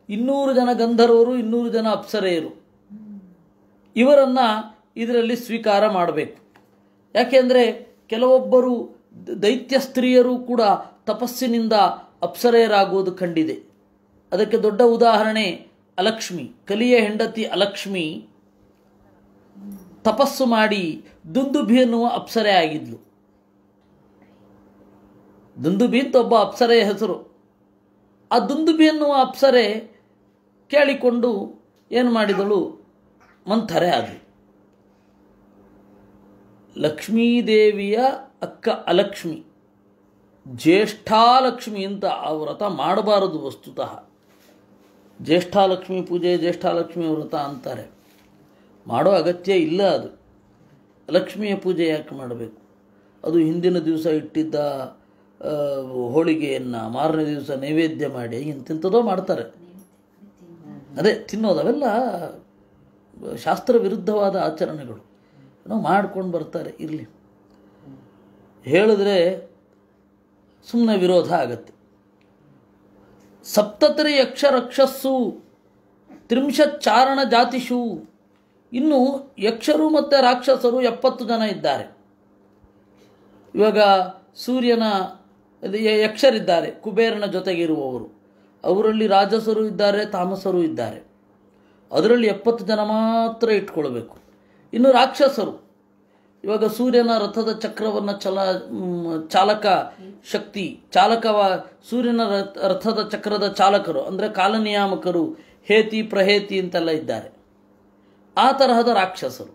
[SPEAKER 1] 200 ಜನ ಗಂಧರ್ವರು, 200 ಜನ ಅಪ್ಸರೆಯರು, ಇವರನ್ನು ಇದರಲ್ಲಿ ಸ್ವೀಕಾರ ಮಾಡಬೇಕು. ಯಾಕೆಂದರೆ ಕೆಲವೊಬ್ಬರು ದೈತ್ಯ ಸ್ತ್ರೀಯರು ಕೂಡ ತಪಸ್ಸಿನಿಂದ ಅಪ್ಸರೆಯರಾಗುವುದು ಕಂಡಿದೆ. ಅದಕ್ಕೆ ದೊಡ್ಡ ಉದಾಹರಣೆ ಅಲಕ್ಷ್ಮಿ. ಕಲಿಯ ಹೆಂಡತಿ ಅಲಕ್ಷ್ಮಿ ತಪಸ್ಸು ಮಾಡಿ ದುಂದುಭಿ ಎನ್ನುವ ಅಪ್ಸರೆ ಆಗಿದ್ಲು. ದುಂದುಭಿ ಅಂತ ಒಬ್ಬ ಅಪ್ಸರೆಯ ಹೆಸರು. ಆ ದುಂದುಭಿ ಎನ್ನುವ ಅಪ್ಸರೆ ಕೇಳಿಕೊಂಡು ಏನು ಮಾಡಿದಳು, ಮಂಥರೆ ಆದಳು. ಲಕ್ಷ್ಮೀದೇವಿಯ ಅಕ್ಕ ಅಲಕ್ಷ್ಮಿ, ಜ್ಯೇಷ್ಠಾಲಕ್ಷ್ಮಿ ಅಂತ ಆ ವ್ರತ ಮಾಡಬಾರದು ವಸ್ತುತಃ. ಜ್ಯೇಷ್ಠಾಲಕ್ಷ್ಮಿ ಪೂಜೆ, ಜ್ಯೇಷ್ಠಾಲಕ್ಷ್ಮಿ ವ್ರತ ಅಂತಾರೆ, ಮಾಡೋ ಅಗತ್ಯ ಇಲ್ಲ. ಅದು ಲಕ್ಷ್ಮಿಯ ಪೂಜೆ ಯಾಕೆ ಮಾಡಬೇಕು? ಅದು ಹಿಂದಿನ ದಿವಸ ಇಟ್ಟಿದ್ದ ಹೋಳಿಗೆಯನ್ನು ಮಾರನೇ ದಿವಸ ನೈವೇದ್ಯ ಮಾಡಿ ಇಂತಿಂಥದೋ ಮಾಡ್ತಾರೆ, ಅದೇ ತಿನ್ನೋದು. ಅವೆಲ್ಲ ಶಾಸ್ತ್ರ ವಿರುದ್ಧವಾದ ಆಚರಣೆಗಳು, ಏನೋ ಮಾಡ್ಕೊಂಡು ಬರ್ತಾರೆ. ಇರಲಿ, ಹೇಳಿದ್ರೆ ಸುಮ್ಮನೆ ವಿರೋಧ ಆಗತ್ತೆ. ಸಪ್ತತ್ರಿ ಯಕ್ಷ ರಕ್ಷಸ್ಸು ತ್ರಿಂಶಚ್ಚಾರಣ ಜಾತಿಷು. ಇನ್ನು ಯಕ್ಷರು ಮತ್ತು ರಾಕ್ಷಸರು 70 ಜನ ಇದ್ದಾರೆ. ಇವಾಗ ಸೂರ್ಯನ ಯಕ್ಷರಿದ್ದಾರೆ, ಕುಬೇರನ ಜೊತೆಗಿರುವವರು. ಅವರಲ್ಲಿ ರಾಜಸರು ಇದ್ದಾರೆ, ತಾಮಸರು ಇದ್ದಾರೆ. ಅದರಲ್ಲಿ 70 ಜನ ಮಾತ್ರ ಇಟ್ಕೊಳ್ಬೇಕು. ಇನ್ನು ರಾಕ್ಷಸರು, ಇವಾಗ ಸೂರ್ಯನ ರಥದ ಚಕ್ರವನ್ನು ಸೂರ್ಯನ ರಥದ ಚಕ್ರದ ಚಾಲಕರು ಅಂದರೆ ಕಾಲನಿಯಾಮಕರು, ಹೇತಿ ಪ್ರಹೇತಿ ಅಂತೆಲ್ಲ ಇದ್ದಾರೆ. ಆ ತರಹದ ರಾಕ್ಷಸರು,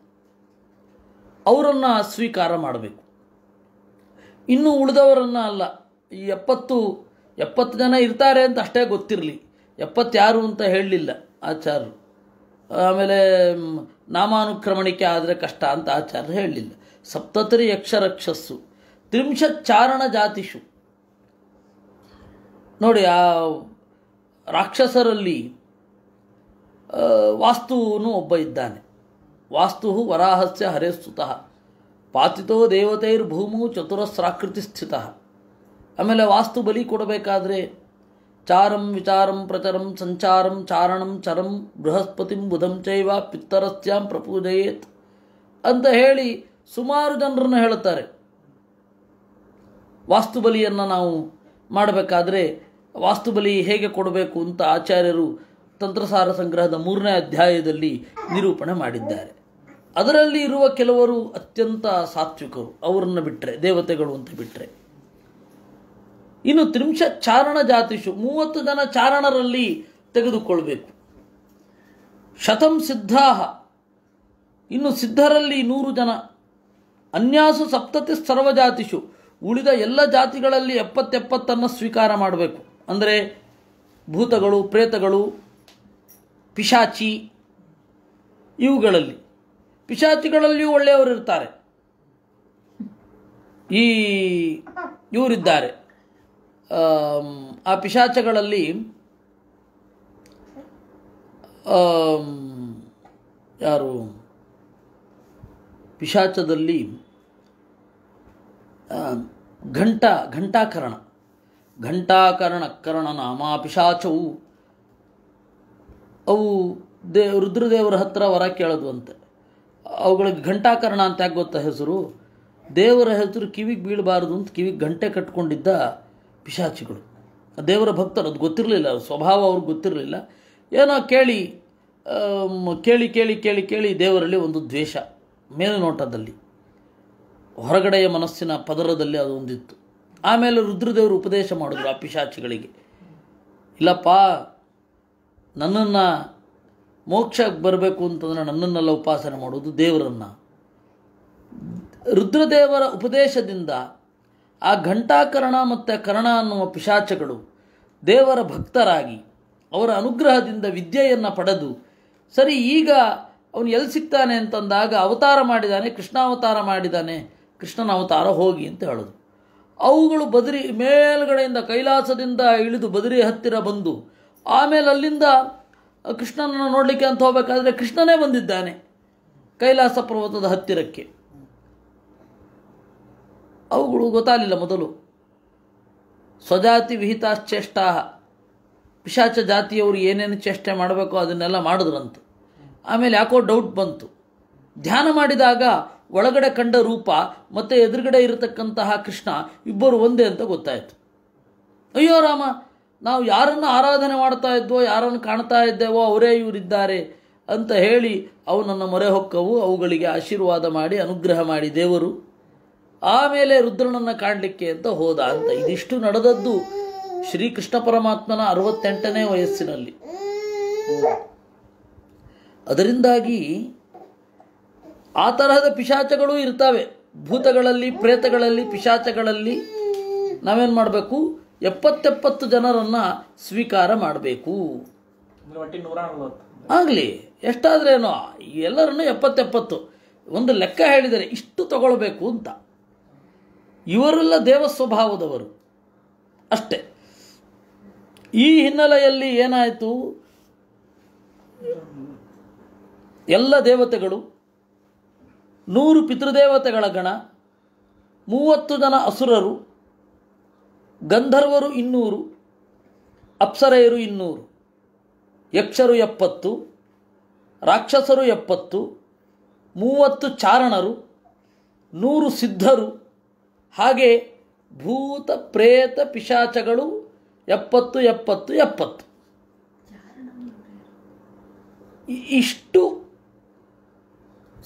[SPEAKER 1] ಅವರನ್ನು ಸ್ವೀಕಾರ ಮಾಡಬೇಕು. ಇನ್ನು ಉಳಿದವರನ್ನು ಅಲ್ಲ. ಈ 70 ಜನ ಇರ್ತಾರೆ ಅಂತ ಅಷ್ಟೇ ಗೊತ್ತಿರಲಿ, 70 ಯಾರು ಅಂತ ಹೇಳಲಿಲ್ಲ ಆಚಾರ್ಯರು. ಆಮೇಲೆ ನಾಮಾನುಕ್ರಮಣಿಕೆ ಆದರೆ ಕಷ್ಟ ಅಂತ ಆಚಾರ್ಯರು ಹೇಳಲಿಲ್ಲ. ಸಪ್ತತ್ರಿ ಯಕ್ಷರಕ್ಷಸ್ಸು ತ್ರಿಂಶಚ್ಚಾರಣ ಜಾತಿಷು. ನೋಡಿ, ಆ ರಾಕ್ಷಸರಲ್ಲಿ ವಾಸ್ತುನು ಒಬ್ಬ ಇದ್ದಾನೆ. ವಾಸ್ತು ವರಾಹಸ್ಯ ಹರೇಸ್ತುತಃ ಪಾತಿತೋ ದೇವತೈರ್ಭೂಮು ಚತುರಸ್ರಾಕೃತಿ ಸ್ಥಿತ. ಆಮೇಲೆ ವಾಸ್ತು ಬಲಿ ಕೊಡಬೇಕಾದ್ರೆ ಚಾರಂ ವಿಚಾರಂ ಪ್ರಚರಂ ಸಂಚಾರಂ ಚಾರಣಂ ಚರಂ ಬೃಹಸ್ಪತಿಂ ಬುಧಂ ಚೈವ ಪಿತ್ತರಸ್ಯಾಂ ಪ್ರಪೂಜಯೇತ್ ಅಂತ ಹೇಳಿ ಸುಮಾರು ಜನರನ್ನು ಹೇಳುತ್ತಾರೆ. ವಾಸ್ತುಬಲಿಯನ್ನು ನಾವು ಮಾಡಬೇಕಾದ್ರೆ ವಾಸ್ತುಬಲಿ ಹೇಗೆ ಕೊಡಬೇಕು ಅಂತ ಆಚಾರ್ಯರು ತಂತ್ರಸಾರ ಸಂಗ್ರಹದ 3ನೇ ಅಧ್ಯಾಯದಲ್ಲಿ ನಿರೂಪಣೆ ಮಾಡಿದ್ದಾರೆ. ಅದರಲ್ಲಿ ಇರುವ ಕೆಲವರು ಅತ್ಯಂತ ಸಾತ್ವಿಕರು, ಅವರನ್ನು ಬಿಟ್ಟರೆ, ದೇವತೆಗಳು ಅಂತ ಬಿಟ್ಟರೆ. ಇನ್ನು ತ್ರಿಂಶಚ್ಚಾರಣ ಜಾತಿಷು 30 ಜನ ಚಾರಣರಲ್ಲಿ ತೆಗೆದುಕೊಳ್ಬೇಕು. ಶತಂ ಸಿದ್ಧಾಹ, ಇನ್ನು ಸಿದ್ಧರಲ್ಲಿ 100 ಜನ. ಅನ್ಯಾಸು ಸಪ್ತತಿ ಸರ್ವಜಾತಿಷು, ಉಳಿದ ಎಲ್ಲ ಜಾತಿಗಳಲ್ಲಿ 70 ಸ್ವೀಕಾರ ಮಾಡಬೇಕು. ಅಂದರೆ ಭೂತಗಳು, ಪ್ರೇತಗಳು, ಪಿಶಾಚಿ, ಇವುಗಳಲ್ಲಿ. ಪಿಶಾಚಿಗಳಲ್ಲಿಯೂ ಒಳ್ಳೆಯವರು ಇರ್ತಾರೆ. ಇವರಿದ್ದಾರೆ. ಆ ಪಿಶಾಚಗಳಲ್ಲಿ ಯಾರು, ಪಿಶಾಚದಲ್ಲಿ ಘಂಟಾಕರಣ ನಾಮ ಪಿಶಾಚವು. ಅವು ರುದ್ರದೇವರ ಹತ್ರ ವರ ಕೇಳೋದುವಂತೆ. ಅವುಗಳಿಗೆ ಘಂಟಾಕರಣ ಅಂತ ಯಾಕೆ ಗೊತ್ತಾ ಹೆಸರು? ದೇವರ ಹೆಸರು ಕಿವಿಗೆ ಬೀಳಬಾರದು ಅಂತ ಕಿವಿಗೆ ಗಂಟೆ ಕಟ್ಕೊಂಡಿದ್ದ ಪಿಶಾಚಿಗಳು. ದೇವರ ಭಕ್ತರು, ಅದು ಗೊತ್ತಿರಲಿಲ್ಲ, ಸ್ವಭಾವ ಅವ್ರಿಗೆ ಗೊತ್ತಿರಲಿಲ್ಲ. ಏನೋ ಕೇಳಿ ಕೇಳಿ ಕೇಳಿ ಕೇಳಿ ಕೇಳಿ ದೇವರಲ್ಲಿ ಒಂದು ದ್ವೇಷ, ಮೇಲುನೋಟದಲ್ಲಿ, ಹೊರಗಡೆಯ ಮನಸ್ಸಿನ ಪದರದಲ್ಲಿ ಅದು ಒಂದಿತ್ತು. ಆಮೇಲೆ ರುದ್ರದೇವರು ಉಪದೇಶ ಮಾಡಿದ್ರು ಆ ಪಿಶಾಚಿಗಳಿಗೆ, ಇಲ್ಲಪ್ಪ ನನ್ನನ್ನು ಮೋಕ್ಷಕ್ಕೆ ಬರಬೇಕು ಅಂತಂದರೆ ನನ್ನನ್ನೆಲ್ಲ ಉಪಾಸನೆ ಮಾಡೋದು ದೇವರನ್ನು. ರುದ್ರದೇವರ ಉಪದೇಶದಿಂದ ಆ ಘಂಟಾಕರ್ಣ ಮತ್ತು ಕರ್ಣ ಅನ್ನುವ ಪಿಶಾಚಗಳು ದೇವರ ಭಕ್ತರಾಗಿ ಅವರ ಅನುಗ್ರಹದಿಂದ ವಿದ್ಯೆಯನ್ನು ಪಡೆದು, ಸರಿ ಈಗ ಅವನು ಎಲ್ಲಿ ಸಿಗ್ತಾನೆ ಅಂತಂದಾಗ ಅವತಾರ ಮಾಡಿದ್ದಾನೆ, ಕೃಷ್ಣಾವತಾರ ಮಾಡಿದ್ದಾನೆ, ಕೃಷ್ಣನ ಅವತಾರ ಹೋಗಿ ಅಂತ ಹೇಳೋದು. ಅವುಗಳು ಬದರಿ ಮೇಲ್ಗಡೆಯಿಂದ ಕೈಲಾಸದಿಂದ ಇಳಿದು ಬದರಿ ಹತ್ತಿರ ಬಂದು ಆಮೇಲೆ ಅಲ್ಲಿಂದ ಕೃಷ್ಣನನ್ನು ನೋಡಲಿಕ್ಕೆ ಅಂತ ಹೋಗಬೇಕಾದ್ರೆ ಕೃಷ್ಣನೇ ಬಂದಿದ್ದಾನೆ ಕೈಲಾಸ ಪರ್ವತದ ಹತ್ತಿರಕ್ಕೆ. ಅವುಗಳು ಗೊತ್ತಾಗಲಿಲ್ಲ ಮೊದಲು. ಸ್ವಜಾತಿ ವಿಹಿತಾಶ್ಚೇಷ್ಟಾ, ಪಿಶಾಚ ಜಾತಿಯವರು ಏನೇನು ಚೇಷ್ಟೆ ಮಾಡಬೇಕೋ ಅದನ್ನೆಲ್ಲ ಮಾಡಿದ್ರಂತು. ಆಮೇಲೆ ಯಾಕೋ ಡೌಟ್ ಬಂತು. ಧ್ಯಾನ ಮಾಡಿದಾಗ ಒಳಗಡೆ ಕಂಡ ರೂಪ ಮತ್ತು ಎದುರುಗಡೆ ಇರತಕ್ಕಂತಹ ಕೃಷ್ಣ ಇಬ್ಬರು ಒಂದೇ ಅಂತ ಗೊತ್ತಾಯಿತು. ಅಯ್ಯೋ ರಾಮ, ನಾವು ಯಾರನ್ನು ಆರಾಧನೆ ಮಾಡ್ತಾ ಇದ್ವೋ, ಯಾರನ್ನು ಕಾಣ್ತಾ ಇದ್ದೇವೋ ಅವರೇ ಇವರಿದ್ದಾರೆ ಅಂತ ಹೇಳಿ ಅವನನ್ನು ಮೊರೆ ಹೊಕ್ಕವು. ಅವುಗಳಿಗೆ ಆಶೀರ್ವಾದ ಮಾಡಿ ಅನುಗ್ರಹ ಮಾಡಿ ದೇವರು ಆಮೇಲೆ ರುದ್ರನನ್ನು ಕಾಣಲಿಕ್ಕೆ ಅಂತ ಹೋದ ಅಂತ. ಇದಿಷ್ಟು ನಡೆದದ್ದು ಶ್ರೀಕೃಷ್ಣ ಪರಮಾತ್ಮನ 68ನೇ ವಯಸ್ಸಿನಲ್ಲಿ. ಅದರಿಂದಾಗಿ ಆ ತರಹದ ಪಿಶಾಚಗಳು ಇರ್ತವೆ. ಭೂತಗಳಲ್ಲಿ, ಪ್ರೇತಗಳಲ್ಲಿ, ಪಿಶಾಚಗಳಲ್ಲಿ ನಾವೇನು ಮಾಡಬೇಕು? 70 ಜನರನ್ನು ಸ್ವೀಕಾರ ಮಾಡಬೇಕು. ಆಗಲಿ ಎಷ್ಟಾದ್ರೇನೋ ಎಲ್ಲರನ್ನು 70 ಒಂದು ಲೆಕ್ಕ ಹೇಳಿದರೆ ಇಷ್ಟು ತಗೊಳ್ಬೇಕು ಅಂತ. ಇವರೆಲ್ಲ ದೇವ ಸ್ವಭಾವದವರು ಅಷ್ಟೇ. ಈ ಹಿನ್ನೆಲೆಯಲ್ಲಿ ಏನಾಯಿತು? ಎಲ್ಲ ದೇವತೆಗಳು, 100 ಪಿತೃದೇವತೆಗಳ ಗಣ, 30 ಜನ ಅಸುರರು, ಗಂಧರ್ವರು 200, ಅಪ್ಸರೆಯರು 200, ಯಕ್ಷರು 70, ರಾಕ್ಷಸರು 70, 30 ಚಾರಣರು, 100 ಸಿದ್ಧರು, ಹಾಗೆ ಭೂತ ಪ್ರೇತ ಪಿಶಾಚಗಳು 70 70 70. ಇಷ್ಟು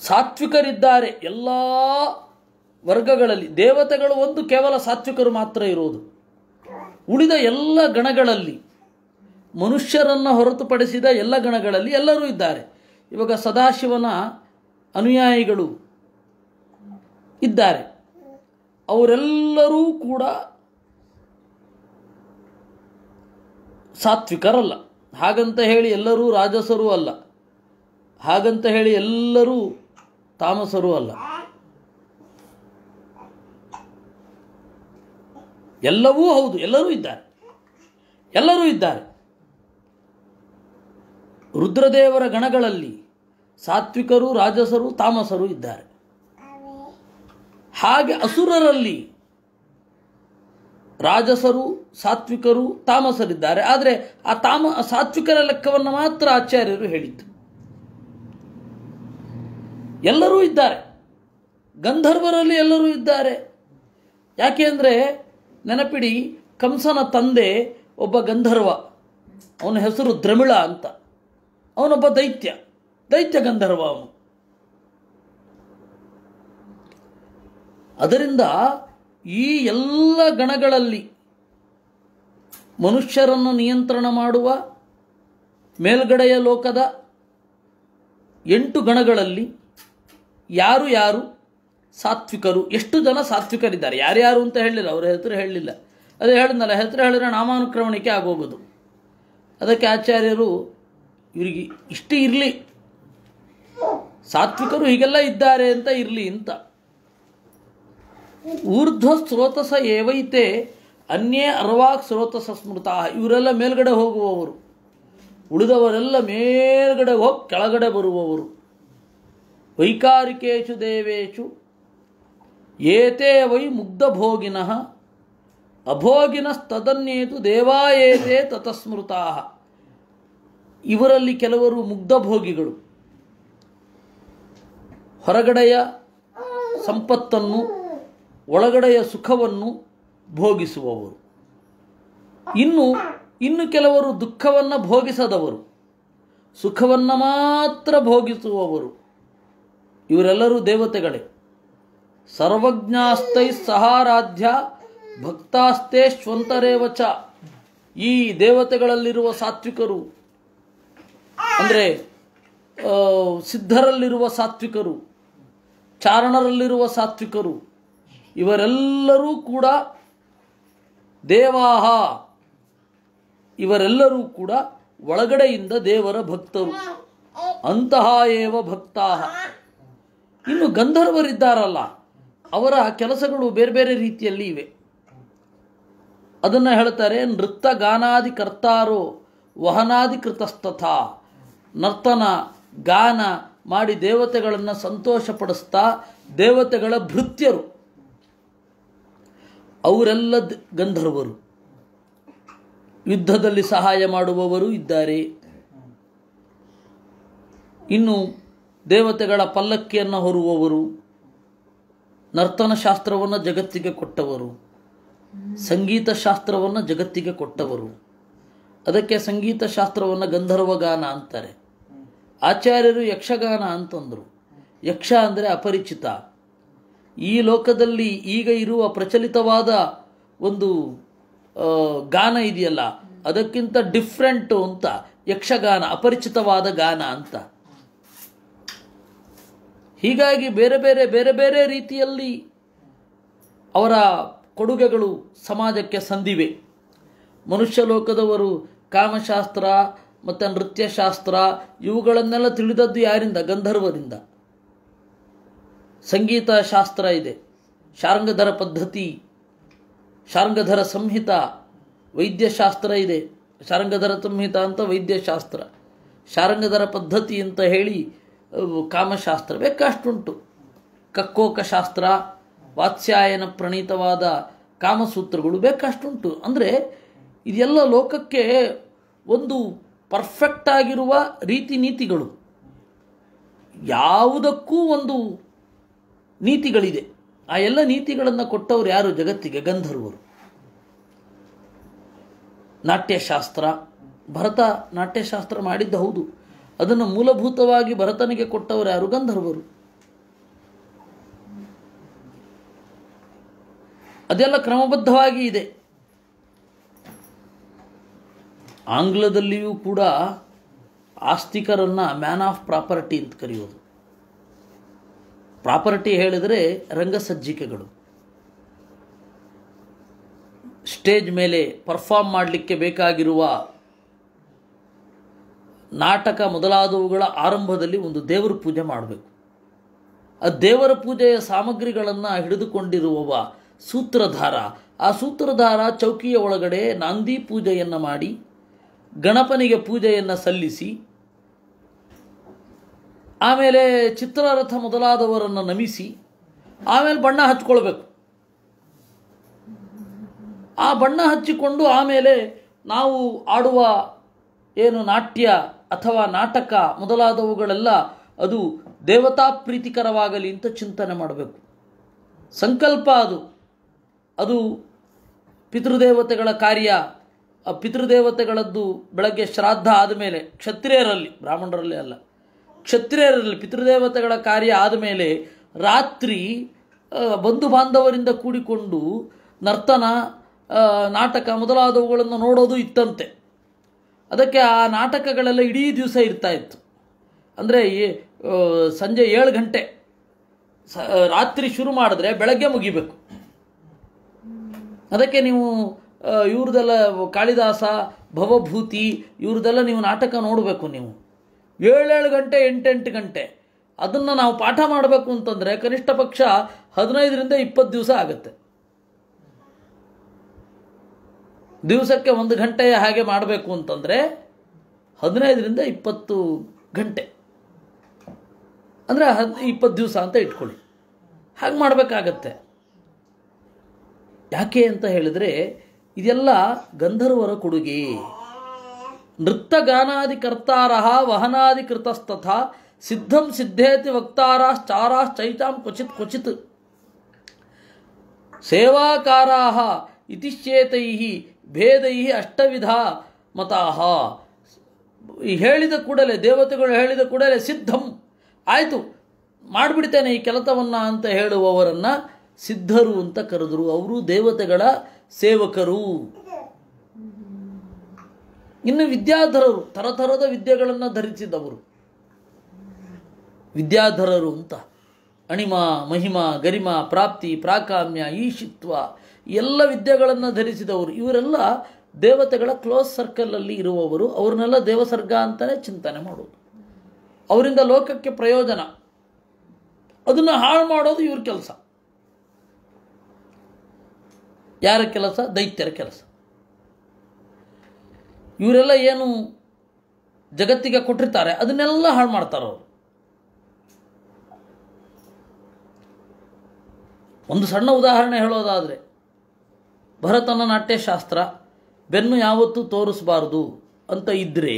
[SPEAKER 1] ಸಾತ್ವಿಕರಿದ್ದಾರೆ ಎಲ್ಲ ವರ್ಗಗಳಲ್ಲಿ. ದೇವತೆಗಳು ಒಂದು ಕೇವಲ ಸಾತ್ವಿಕರು ಮಾತ್ರ ಇರೋದು. ಉಳಿದ ಎಲ್ಲ ಗಣಗಳಲ್ಲಿ, ಮನುಷ್ಯರನ್ನು ಹೊರತುಪಡಿಸಿದ ಎಲ್ಲ ಗಣಗಳಲ್ಲಿ ಎಲ್ಲರೂ ಇದ್ದಾರೆ. ಇವಾಗ ಸದಾಶಿವನ ಅನುಯಾಯಿಗಳು ಇದ್ದಾರೆ. ಅವರೆಲ್ಲರೂ ಕೂಡ ಸಾತ್ವಿಕರಲ್ಲ. ಹಾಗಂತ ಹೇಳಿ ಎಲ್ಲರೂ ರಾಜಸರೂ ಅಲ್ಲ, ಹಾಗಂತ ಹೇಳಿ ಎಲ್ಲರೂ ತಾಮಸರೂ ಅಲ್ಲ. ಎಲ್ಲವೂ ಹೌದು, ಎಲ್ಲರೂ ಇದ್ದಾರೆ, ಎಲ್ಲರೂ ಇದ್ದಾರೆ. ರುದ್ರದೇವರ ಗಣಗಳಲ್ಲಿ ಸಾತ್ವಿಕರು, ರಾಜಸರು, ತಾಮಸರು ಇದ್ದಾರೆ. ಹಾಗೆ ಅಸುರರಲ್ಲಿ ರಾಜಸರು, ಸಾತ್ವಿಕರು, ತಾಮಸರಿದ್ದಾರೆ. ಆದರೆ ಆ ಸಾತ್ವಿಕರ ಲೆಕ್ಕವನ್ನು ಮಾತ್ರ ಆಚಾರ್ಯರು ಹೇಳಿದ್ದು. ಎಲ್ಲರೂ ಇದ್ದಾರೆ. ಗಂಧರ್ವರಲ್ಲಿ ಎಲ್ಲರೂ ಇದ್ದಾರೆ. ಯಾಕೆ ಅಂದರೆ ನೆನಪಿಡಿ, ಕಂಸನ ತಂದೆ ಒಬ್ಬ ಗಂಧರ್ವ, ಅವನ ಹೆಸರು ದ್ರಮಿಳ ಅಂತ. ಅವನೊಬ್ಬ ದೈತ್ಯ ಗಂಧರ್ವ ಅವನು. ಅದರಿಂದ ಈ ಎಲ್ಲ ಗಣಗಳಲ್ಲಿ ಮನುಷ್ಯರನ್ನು ನಿಯಂತ್ರಣ ಮಾಡುವ ಮೇಲ್ಗಡೆಯ ಲೋಕದ 8 ಗಣಗಳಲ್ಲಿ ಯಾರು ಸಾತ್ವಿಕರು, ಎಷ್ಟು ಜನ ಸಾತ್ವಿಕರಿದ್ದಾರೆ, ಯಾರ್ಯಾರು ಅಂತ ಹೇಳಲಿಲ್ಲ, ಅವರ ಹೆಸರು ಹೇಳಲಿಲ್ಲ. ಅದೇ ಹೇಳಿದ್ನಲ್ಲ, ಹೆಸರು ಹೇಳಿದ್ರೆ ನಾಮಾನುಕ್ರಮಣಿಕೆ ಆಗೋಗೋದು. ಅದಕ್ಕೆ ಆಚಾರ್ಯರು ಇವರಿಗೆ ಇಷ್ಟು ಇರಲಿ, ಸಾತ್ವಿಕರು ಹೀಗೆಲ್ಲ ಇದ್ದಾರೆ ಅಂತ ಇರಲಿ ಅಂತ. ಊರ್ಧ್ವ ಸ್ರೋತಸ ಏವೈತೆ ಅನ್ಯೇ ಅರ್ವಾಕ್ ಸ್ರೋತಸ ಸ್ಮೃತ. ಇವರೆಲ್ಲ ಮೇಲ್ಗಡೆ ಹೋಗುವವರು, ಉಳಿದವರೆಲ್ಲ ಮೇಲ್ಗಡೆ ಹೋಗಿ ಕೆಳಗಡೆ ಬರುವವರು. ವೈಕಾರಿಕೇಶು ದೇವೇಶು ಏತೇ ವೈ ಮುಗ್ಧಭೋಗಿನಃ ಅಭೋಗಿನಸ್ತದನ್ಯೇತು ದೇವಾಯೇತೇ ತತಸ್ಮೃತಾ. ಇವರಲ್ಲಿ ಕೆಲವರು ಮುಗ್ಧಭೋಗಿಗಳು, ಹೊರಗಡೆಯ ಸಂಪತ್ತನ್ನು, ಒಳಗಡೆಯ ಸುಖವನ್ನು ಭೋಗಿಸುವವರು. ಇನ್ನು ಕೆಲವರು ದುಃಖವನ್ನು ಭೋಗಿಸದವರು, ಸುಖವನ್ನು ಮಾತ್ರ ಭೋಗಿಸುವವರು. ಇವರೆಲ್ಲರೂ ದೇವತೆಗಳೇ. ಸರ್ವಜ್ಞಾಸ್ತೈ ಸಹಾರಾಧ್ಯ ಭಕ್ತಾಸ್ತೆ ಶ್ವಂತರೇವಚ. ಈ ದೇವತೆಗಳಲ್ಲಿರುವ ಸಾತ್ವಿಕರು ಅಂದರೆ ಸಿದ್ಧರಲ್ಲಿರುವ ಸಾತ್ವಿಕರು, ಚಾರಣರಲ್ಲಿರುವ ಸಾತ್ವಿಕರು, ಇವರೆಲ್ಲರೂ ಕೂಡ ದೇವಾಹ, ಇವರೆಲ್ಲರೂ ಕೂಡ ಒಳಗಡೆಯಿಂದ ದೇವರ ಭಕ್ತರು. ಅಂತಹ ಏವ ಭಕ್ತಾಹ. ಇನ್ನು ಗಂಧರ್ವರಿದ್ದಾರಲ್ಲ, ಅವರ ಕೆಲಸಗಳು ಬೇರೆ ಬೇರೆ ರೀತಿಯಲ್ಲಿ ಇವೆ. ಅದನ್ನು ಹೇಳ್ತಾರೆ, ನೃತ್ಯ ಗಾನಾದಿ ಕರ್ತಾರೋ ವಹನಾದಿ ಕೃತಸ್ತಥಾ. ನರ್ತನ ಗಾನ ಮಾಡಿ ದೇವತೆಗಳನ್ನು ಸಂತೋಷಪಡಿಸ್ತಾ ದೇವತೆಗಳ ಭೃತ್ಯರು, ಅವರೆಲ್ಲ ಗಂಧರ್ವರು. ಯುದ್ಧದಲ್ಲಿ ಸಹಾಯ ಮಾಡುವವರು ಇದ್ದಾರೆ. ಇನ್ನು ದೇವತೆಗಳ ಪಲ್ಲಕ್ಕಿಯನ್ನು ಹೊರುವವರು, ನರ್ತನ ಶಾಸ್ತ್ರವನ್ನು ಜಗತ್ತಿಗೆ ಕೊಟ್ಟವರು, ಸಂಗೀತ ಶಾಸ್ತ್ರವನ್ನು ಜಗತ್ತಿಗೆ ಕೊಟ್ಟವರು. ಅದಕ್ಕೆ ಸಂಗೀತ ಶಾಸ್ತ್ರವನ್ನು ಗಂಧರ್ವಗಾನ ಅಂತಾರೆ. ಆಚಾರ್ಯರು ಯಕ್ಷಗಾನ ಅಂತಂದರು. ಯಕ್ಷ ಅಂದರೆ ಅಪರಿಚಿತ. ಈ ಲೋಕದಲ್ಲಿ ಈಗ ಇರುವ ಪ್ರಚಲಿತವಾದ ಒಂದು ಗಾನ ಇದೆಯಲ್ಲ, ಅದಕ್ಕಿಂತ ಡಿಫ್ರೆಂಟು ಅಂತ ಯಕ್ಷಗಾನ, ಅಪರಿಚಿತವಾದ ಗಾನ ಅಂತ. ಹೀಗಾಗಿ ಬೇರೆ ಬೇರೆ ಬೇರೆ ಬೇರೆ ರೀತಿಯಲ್ಲಿ ಅವರ ಕೊಡುಗೆಗಳು ಸಮಾಜಕ್ಕೆ ಸಂದಿವೆ. ಮನುಷ್ಯ ಲೋಕದವರು ಕಾಮಶಾಸ್ತ್ರ ಮತ್ತು ನೃತ್ಯಶಾಸ್ತ್ರ ಇವುಗಳನ್ನೆಲ್ಲ ತಿಳಿದದ್ದು ಯಾರಿಂದ? ಗಂಧರ್ವರಿಂದ. ಸಂಗೀತ ಶಾಸ್ತ್ರ ಇದೆ, ಶಾರ್ಂಗಧರ ಪದ್ಧತಿ, ಶಾರ್ಂಗಧರ ಸಂಹಿತ, ವೈದ್ಯಶಾಸ್ತ್ರ ಇದೆ. ಶಾರ್ಂಗಧರ ಸಂಹಿತ ಅಂತ ವೈದ್ಯಶಾಸ್ತ್ರ, ಶಾರ್ಂಗಧರ ಪದ್ಧತಿ ಅಂತ ಹೇಳಿ ಕಾಮಶಾಸ್ತ್ರ, ಬೇಕಷ್ಟುಂಟು. ಕಕ್ಕೋಕ ಶಾಸ್ತ್ರ, ವಾತ್ಸ್ಯಾಯನ ಪ್ರಣೀತವಾದ ಕಾಮಸೂತ್ರಗಳು ಬೇಕಷ್ಟುಂಟು. ಅಂದರೆ ಇದೆಲ್ಲ ಲೋಕಕ್ಕೆ ಒಂದು ಪರ್ಫೆಕ್ಟ್ ಆಗಿರುವ ರೀತಿ ನೀತಿಗಳು. ಯಾವುದಕ್ಕೂ ಒಂದು ನೀತಿಗಳಿದೆ. ಆ ಎಲ್ಲ ನೀತಿಗಳನ್ನು ಕೊಟ್ಟವರು ಯಾರು ಜಗತ್ತಿಗೆ? ಗಂಧರ್ವರು. ನಾಟ್ಯಶಾಸ್ತ್ರ, ಭರತ ನಾಟ್ಯಶಾಸ್ತ್ರ ಮಾಡಿದ್ದ ಹೌದು, ಅದನ್ನು ಮೂಲಭೂತವಾಗಿ ಭರತನಿಗೆ ಕೊಟ್ಟವರು ಯಾರು? ಗಂಧರ್ವರು. ಅದೆಲ್ಲ ಕ್ರಮಬದ್ಧವಾಗಿ ಇದೆ. ಆಂಗ್ಲದಲ್ಲಿಯೂ ಕೂಡ ಆಸ್ತಿಕರನ್ನು ಮ್ಯಾನ್ ಆಫ್ ಪ್ರಾಪರ್ಟಿ ಅಂತ ಕರೆಯೋದು. ಪ್ರಾಪರ್ಟಿ ಹೇಳಿದರೆ ರಂಗಸಜ್ಜಿಕೆಗಳು. ಸ್ಟೇಜ್ ಮೇಲೆ ಪರ್ಫಾರ್ಮ್ ಮಾಡಲಿಕ್ಕೆ ಬೇಕಾಗಿರುವ ನಾಟಕ ಮೊದಲಾದವುಗಳ ಆರಂಭದಲ್ಲಿ ಒಂದು ದೇವರ ಪೂಜೆ ಮಾಡಬೇಕು. ಆ ದೇವರ ಪೂಜೆಯ ಸಾಮಗ್ರಿಗಳನ್ನು ಹಿಡಿದುಕೊಂಡಿರುವವ ಸೂತ್ರಧಾರ. ಆ ಸೂತ್ರಧಾರ ಚೌಕಿಯ ಒಳಗಡೆ ನಾಂದಿ ಪೂಜೆಯನ್ನು ಮಾಡಿ ಗಣಪನಿಗೆ ಪೂಜೆಯನ್ನು ಸಲ್ಲಿಸಿ ಆಮೇಲೆ ಚಿತ್ರರಥ ಮೊದಲಾದವರನ್ನು ನಮಿಸಿ ಆಮೇಲೆ ಬಣ್ಣ ಹಚ್ಕೊಳ್ಬೇಕು. ಆ ಬಣ್ಣ ಹಚ್ಚಿಕೊಂಡು ಆಮೇಲೆ ನಾವು ಆಡುವ ಏನು ನಾಟ್ಯ ಅಥವಾ ನಾಟಕ ಮೊದಲಾದವುಗಳೆಲ್ಲ ಅದು ದೇವತಾ ಪ್ರೀತಿಕರವಾಗಲಿ ಅಂತ ಚಿಂತನೆ ಮಾಡಬೇಕು. ಸಂಕಲ್ಪ ಅದು ಪಿತೃದೇವತೆಗಳ ಕಾರ್ಯ. ಆ ಪಿತೃದೇವತೆಗಳದ್ದು ಬೆಳಗ್ಗೆ ಶ್ರಾದ್ದ ಆದಮೇಲೆ, ಕ್ಷತ್ರಿಯರಲ್ಲಿ, ಬ್ರಾಹ್ಮಣರಲ್ಲಿ ಅಲ್ಲ, ಕ್ಷತ್ರಿಯರಲ್ಲಿ ಪಿತೃದೇವತೆಗಳ ಕಾರ್ಯ ಆದಮೇಲೆ ರಾತ್ರಿ ಬಂಧು ಬಾಂಧವರಿಂದ ಕೂಡಿಕೊಂಡು ನರ್ತನ ನಾಟಕ ಮೊದಲಾದವುಗಳನ್ನು ನೋಡೋದು ಇತ್ತಂತೆ. ಅದಕ್ಕೆ ಆ ನಾಟಕಗಳೆಲ್ಲ ಇಡೀ ದಿವಸ ಇರ್ತಾ ಇತ್ತು. ಅಂದರೆ ಸಂಜೆ 7 ಗಂಟೆ ರಾತ್ರಿ ಶುರು ಮಾಡಿದ್ರೆ ಬೆಳಗ್ಗೆ ಮುಗಿಬೇಕು. ಅದಕ್ಕೆ ನೀವು ಇವ್ರದೆಲ್ಲ ಕಾಳಿದಾಸ, ಭವಭೂತಿ ಇವ್ರದೆಲ್ಲ ನೀವು ನಾಟಕ ನೋಡಬೇಕು. ನೀವು 7 ಗಂಟೆ 8 ಗಂಟೆ ಅದನ್ನು ನಾವು ಪಾಠ ಮಾಡಬೇಕು ಅಂತಂದರೆ ಕನಿಷ್ಠ ಪಕ್ಷ 15ರಿಂದ 20 ದಿವಸ ಆಗುತ್ತೆ. ದಿವಸಕ್ಕೆ 1 ಗಂಟೆಯ ಹಾಗೆ ಮಾಡಬೇಕು ಅಂತಂದರೆ 15ರಿಂದ 20 ಗಂಟೆ ಅಂದರೆ 20 ದಿವಸ ಅಂತ ಇಟ್ಕೊಳ್ಳಿ. ಹಾಗೆ ಮಾಡಬೇಕಾಗತ್ತೆ. ಯಾಕೆ ಅಂತ ಹೇಳಿದರೆ ಇದೆಲ್ಲ ಗಂಧರ್ವರ ಕೊಡುಗೆ. ನೃತ್ಯ ಗಾನಾದಿ ಕರ್ತಾರಃ ವಹನಾದಿ ಕೃತಸ್ತಥಾ ಸಿದ್ಧಂ ಸಿದ್ಧೇತಿ ವಕ್ತಾರಾಶ್ಚಾರಾಶ್ಚೈತಾಂ ಕ್ವಚಿತ್ ಕ್ವಚಿತ್ ಸೇವಾಕಾರಾಃ ಇತಿಶ್ಚೇತೈಃ ಭೇದೈಃ ಅಷ್ಟವಿಧ ಮತಾಃ. ಹೇಳಿದ ಕೂಡಲೇ, ದೇವತೆಗಳು ಹೇಳಿದ ಕೂಡಲೇ ಸಿದ್ಧಂ, ಆಯಿತು ಮಾಡಿಬಿಡ್ತೇನೆ ಈ ಕೆಲಸವನ್ನು ಅಂತ ಹೇಳುವವರನ್ನು ಸಿದ್ಧರು ಅಂತ ಕರೆದರು. ಅವರು ದೇವತೆಗಳ ಸೇವಕರು. ಇನ್ನು ವಿದ್ಯಾಧರರು ಥರಥರದ ವಿದ್ಯೆಗಳನ್ನು ಧರಿಸಿದವರು ವಿದ್ಯಾಧರರು ಅಂತ. ಅಣಿಮ, ಮಹಿಮ, ಗರಿಮ, ಪ್ರಾಪ್ತಿ, ಪ್ರಾಕಾಮ್ಯ, ಈಶಿತ್ವ ಎಲ್ಲ ವಿದ್ಯೆಗಳನ್ನು ಧರಿಸಿದವರು. ಇವರೆಲ್ಲ ದೇವತೆಗಳ ಕ್ಲೋಸ್ ಸರ್ಕಲಲ್ಲಿ ಇರುವವರು. ಅವ್ರನ್ನೆಲ್ಲ ದೇವಸರ್ಗ ಅಂತಲೇ ಚಿಂತನೆ ಮಾಡೋದು. ಅವರಿಂದ ಲೋಕಕ್ಕೆ ಪ್ರಯೋಜನ, ಅದನ್ನು ಹಾಳು ಮಾಡೋದು ಇವ್ರ ಕೆಲಸ. ಯಾರ ಕೆಲಸ? ದೈತ್ಯರ ಕೆಲಸ. ಇವರೆಲ್ಲ ಏನು ಜಗತ್ತಿಗೆ ಕೊಟ್ಟಿರ್ತಾರೆ ಅದನ್ನೆಲ್ಲ ಹಾಳು ಮಾಡ್ತಾರೆ ಅವರು. ಒಂದು ಸಣ್ಣ ಉದಾಹರಣೆ ಹೇಳೋದಾದರೆ, ಭರತನ ನಾಟ್ಯಶಾಸ್ತ್ರ ಬೆನ್ನು ಯಾವತ್ತೂ ತೋರಿಸಬಾರ್ದು ಅಂತ ಇದ್ದರೆ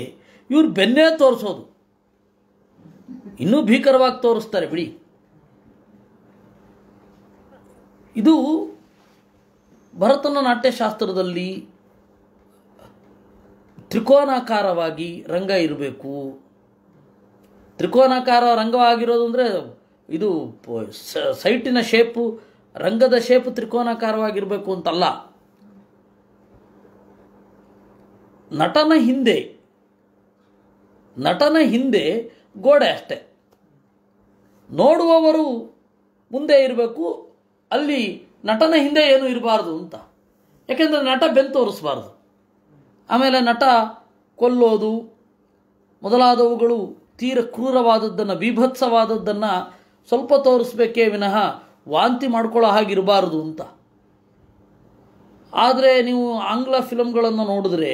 [SPEAKER 1] ಇವರು ಬೆನ್ನೇ ತೋರಿಸೋದು. ಇನ್ನೂ ಭೀಕರವಾಗಿ ತೋರಿಸ್ತಾರೆ ಬಿಡಿ. ಇದು ಭರತನ ನಾಟ್ಯಶಾಸ್ತ್ರದಲ್ಲಿ ತ್ರಿಕೋನಾಕಾರವಾಗಿ ರಂಗ ಇರಬೇಕು. ತ್ರಿಕೋನಾಕಾರ ರಂಗವಾಗಿರೋದು ಅಂದರೆ ಇದು ಸೈಟಿನ ಶೇಪು, ರಂಗದ ಶೇಪು ತ್ರಿಕೋನಾಕಾರವಾಗಿರಬೇಕು ಅಂತಲ್ಲ. ನಟನ ಹಿಂದೆ ಗೋಡೆ ಅಷ್ಟೆ. ನೋಡುವವರು ಮುಂದೆ ಇರಬೇಕು, ಅಲ್ಲಿ ನಟನ ಹಿಂದೆ ಏನೂ ಇರಬಾರ್ದು ಅಂತ. ಯಾಕೆಂದರೆ ನಟ ಬೆನ್ನು ತೋರಿಸಬಾರ್ದು. ಆಮೇಲೆ ನಟ ಕೊಲ್ಲೋದು ಮೊದಲಾದವುಗಳು ತೀರ ಕ್ರೂರವಾದದ್ದನ್ನು, ಬೀಭತ್ಸವಾದದ್ದನ್ನು ಸ್ವಲ್ಪ ತೋರಿಸ್ಬೇಕೇ ವಿನಃ ವಾಂತಿ ಮಾಡ್ಕೊಳ್ಳೋ ಹಾಗಿರಬಾರ್ದು ಅಂತ. ಆದರೆ ನೀವು ಆಂಗ್ಲ ಫಿಲಮ್ಗಳನ್ನು ನೋಡಿದ್ರೆ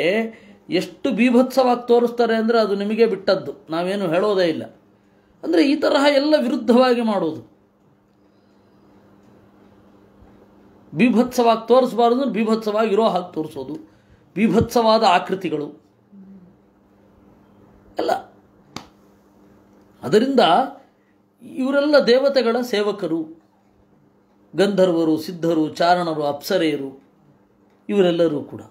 [SPEAKER 1] ಎಷ್ಟು ಬೀಭತ್ಸವಾಗಿ ತೋರಿಸ್ತಾರೆ ಅಂದರೆ ಅದು ನಿಮಗೆ ಬಿಟ್ಟದ್ದು, ನಾವೇನು ಹೇಳೋದೇ ಇಲ್ಲ. ಅಂದರೆ ಈ ತರಹ ಎಲ್ಲ ವಿರುದ್ಧವಾಗಿ ಮಾಡೋದು. ಬೀಭತ್ಸವಾಗಿ ತೋರಿಸಬಾರ್ದು ಅಂದರೆ ಬೀಭತ್ಸವಾಗಿರೋ ಹಾಗೆ ತೋರಿಸೋದು, ಬೀಭತ್ಸವಾದ ಆಕೃತಿಗಳು ಎಲ್ಲ. ಅದರಿಂದ ಇವರೆಲ್ಲ ದೇವತೆಗಳ ಸೇವಕರು. ಗಂಧರ್ವರು, ಸಿದ್ಧರು, ಚಾರಣರು, ಅಪ್ಸರೆಯರು ಇವರೆಲ್ಲರೂ ಕೂಡ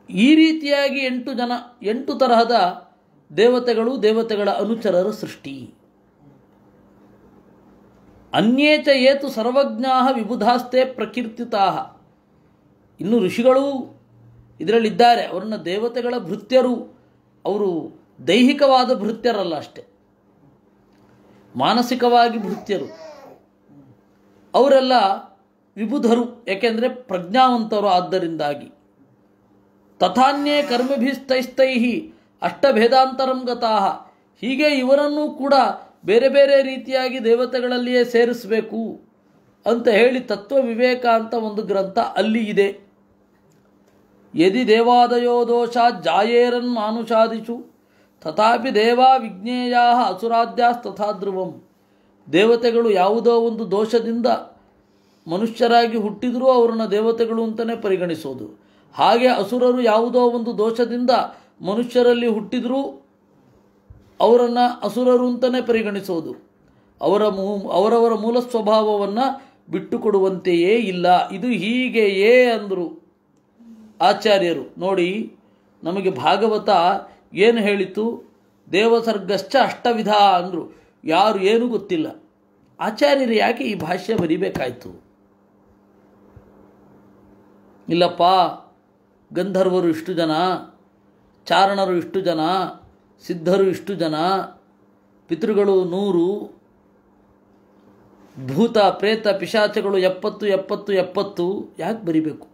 [SPEAKER 1] ಈ ರೀತಿಯಾಗಿ 8 ತರಹದ ದೇವತೆಗಳು, ದೇವತೆಗಳ ಅನುಚರರ ಸೃಷ್ಟಿ. ಅನ್ಯೇಚ ಏತು ಸರ್ವಜ್ಞಾ ವಿಬುಧಾಸ್ತೆ ಪ್ರಕೀರ್ತಿತಾ. ಇನ್ನು ಋಷಿಗಳು ಇದರಲ್ಲಿದ್ದಾರೆ. ಅವರನ್ನು ದೇವತೆಗಳ ಭೃತ್ಯರು, ಅವರು ದೈಹಿಕವಾದ ಭೃತ್ಯರಲ್ಲ ಅಷ್ಟೆ, ಮಾನಸಿಕವಾಗಿ ಭೃತ್ಯರು. ಅವರೆಲ್ಲ ವಿಬುಧರು, ಏಕೆಂದರೆ ಪ್ರಜ್ಞಾವಂತರು. ಆದ್ದರಿಂದಾಗಿ ತಥಾನ್ಯೇ ಕರ್ಮಭಿಸ್ತೈಸ್ತೈ ಅಷ್ಟಭೇದಾಂತರಂ ಗತಾಃ. ಹೀಗೆ ಇವರನ್ನೂ ಕೂಡ ಬೇರೆ ಬೇರೆ ರೀತಿಯಾಗಿ ದೇವತೆಗಳಲ್ಲಿಯೇ ಸೇರಿಸಬೇಕು ಅಂತ ಹೇಳಿ ತತ್ವ ವಿವೇಕ ಅಂತ ಒಂದು ಗ್ರಂಥ ಅಲ್ಲಿ ಇದೆ. ಯದಿ ದೇವಾದಯೋ ದೋಷಾ ಜಾಯೇರನ್ ಮಾನುಷಾದಿಷು ತಥಾಪಿ ದೇವಾ ವಿಜ್ಞೇಯಾ ಅಸುರಾದ್ಯಾಸ್ತಥಾ ಧ್ರುವಂ. ದೇವತೆಗಳು ಯಾವುದೋ ಒಂದು ದೋಷದಿಂದ ಮನುಷ್ಯರಾಗಿ ಹುಟ್ಟಿದರೂ ಅವರನ್ನು ದೇವತೆಗಳು ಅಂತಲೇ ಪರಿಗಣಿಸೋದು. ಹಾಗೆ ಅಸುರರು ಯಾವುದೋ ಒಂದು ದೋಷದಿಂದ ಮನುಷ್ಯರಲ್ಲಿ ಅವರನ್ನು ಅಸುರರು ಅಂತಲೇ ಪರಿಗಣಿಸೋದು. ಅವರವರ ಮೂಲ ಸ್ವಭಾವವನ್ನು ಬಿಟ್ಟುಕೊಡುವಂತೆಯೇ ಇಲ್ಲ. ಇದು ಹೀಗೆಯೇ ಅಂದರು ಆಚಾರ್ಯರು. ನೋಡಿ, ನಮಗೆ ಭಾಗವತ ಏನು ಹೇಳಿತು? ದೇವಸರ್ಗಶ್ಚ ಅಷ್ಟವಿಧ ಅಂದರು. ಯಾರು ಏನೂ ಗೊತ್ತಿಲ್ಲ. ಆಚಾರ್ಯರು ಯಾಕೆ ಈ ಭಾಷ್ಯ ಬರಿಬೇಕಾಯಿತು? ಇಲ್ಲಪ್ಪ, ಗಂಧರ್ವರು ಇಷ್ಟು ಜನ, ಚಾರಣರು ಇಷ್ಟು ಜನ, ಸಿದ್ಧರು ಇಷ್ಟು ಜನ, ಪಿತೃಗಳು 100, ಭೂತ ಪ್ರೇತ ಪಿಶಾಚಗಳು 70. ಯಾಕೆ ಬರಿಬೇಕು?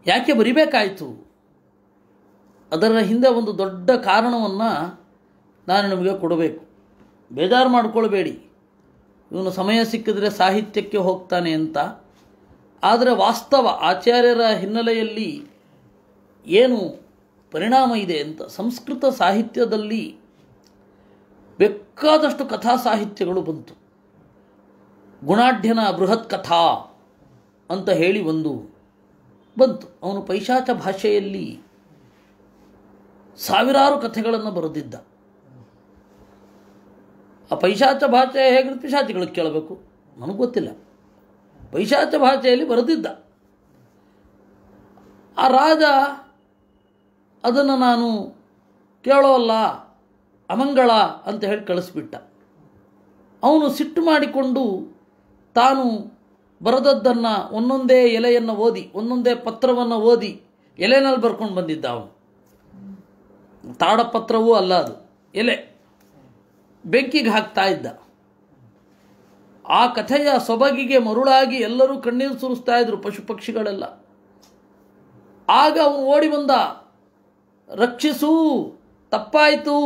[SPEAKER 1] ಯಾಕೆ ಬರಿಬೇಕಾಯಿತು? ಅದರ ಹಿಂದೆ ಒಂದು ದೊಡ್ಡ ಕಾರಣವನ್ನು ನಾನು ನಿಮಗೆ ಕೊಡಬೇಕು. ಬೇಜಾರು ಮಾಡಿಕೊಳ್ಬೇಡಿ, ಇವನು ಸಮಯ ಸಿಕ್ಕಿದ್ರೆ ಸಾಹಿತ್ಯಕ್ಕೆ ಹೋಗ್ತಾನೆ ಅಂತ. ಆದರೆ ವಾಸ್ತವ ಆಚಾರ್ಯರ ಹಿನ್ನೆಲೆಯಲ್ಲಿ ಏನು ಪರಿಣಾಮ ಇದೆ ಅಂತ. ಸಂಸ್ಕೃತ ಸಾಹಿತ್ಯದಲ್ಲಿ ಬೇಕಾದಷ್ಟು ಕಥಾ ಸಾಹಿತ್ಯಗಳು ಬಂತು. ಗುಣಾಢ್ಯನ ಬೃಹತ್ ಕಥಾ ಅಂತ ಹೇಳಿ ಒಂದು ಬಂತು. ಅವನು ಪೈಶಾಚ ಭಾಷೆಯಲ್ಲಿ ಸಾವಿರಾರು ಕಥೆಗಳನ್ನು ಬರೆದಿದ್ದ. ಆ ಪೈಶಾಚ ಭಾಷೆ ಹೇಗೆ ಪಿಶಾಚಿಗಳಿಗೆ ಕೇಳಬೇಕು, ನನಗೆ ಗೊತ್ತಿಲ್ಲ. ಪೈಶಾಚ ಭಾಷೆಯಲ್ಲಿ ಬರೆದಿದ್ದ. ಆ ರಾಜ ಅದನ್ನು ನಾನು ಕೇಳೋಲ್ಲ, ಅಮಂಗಳ ಅಂತ ಹೇಳಿ ಕಳಿಸ್ಬಿಟ್ಟ. ಅವನು ಸಿಟ್ಟು ಮಾಡಿಕೊಂಡು ತಾನು ಬರೆದದ್ದನ್ನು ಒಂದೊಂದೇ ಎಲೆಯನ್ನು ಓದಿ, ಒಂದೊಂದೇ ಪತ್ರವನ್ನು ಓದಿ ಎಲೆನಲ್ಲಿ ಬರ್ಕೊಂಡು ಬಂದಿದ್ದ ಅವನು. ತಾಡಪತ್ರವೂ ಅಲ್ಲ, ಅದು ಎಲೆ ಬೆಂಕಿಗೆ ಹಾಕ್ತಾ ಇದ್ದ. ಆ ಕಥೆಯ ಸೊಬಗಿಗೆ ಮರುಳಾಗಿ ಎಲ್ಲರೂ ಕಣ್ಣೀರು ಸುರಿಸ್ತಾ ಇದ್ರು, ಪಶು ಪಕ್ಷಿಗಳೆಲ್ಲ. ಆಗ ಅವನು ಓಡಿ ಬಂದ, ರಕ್ಷಿಸು, ತಪ್ಪಾಯಿತು,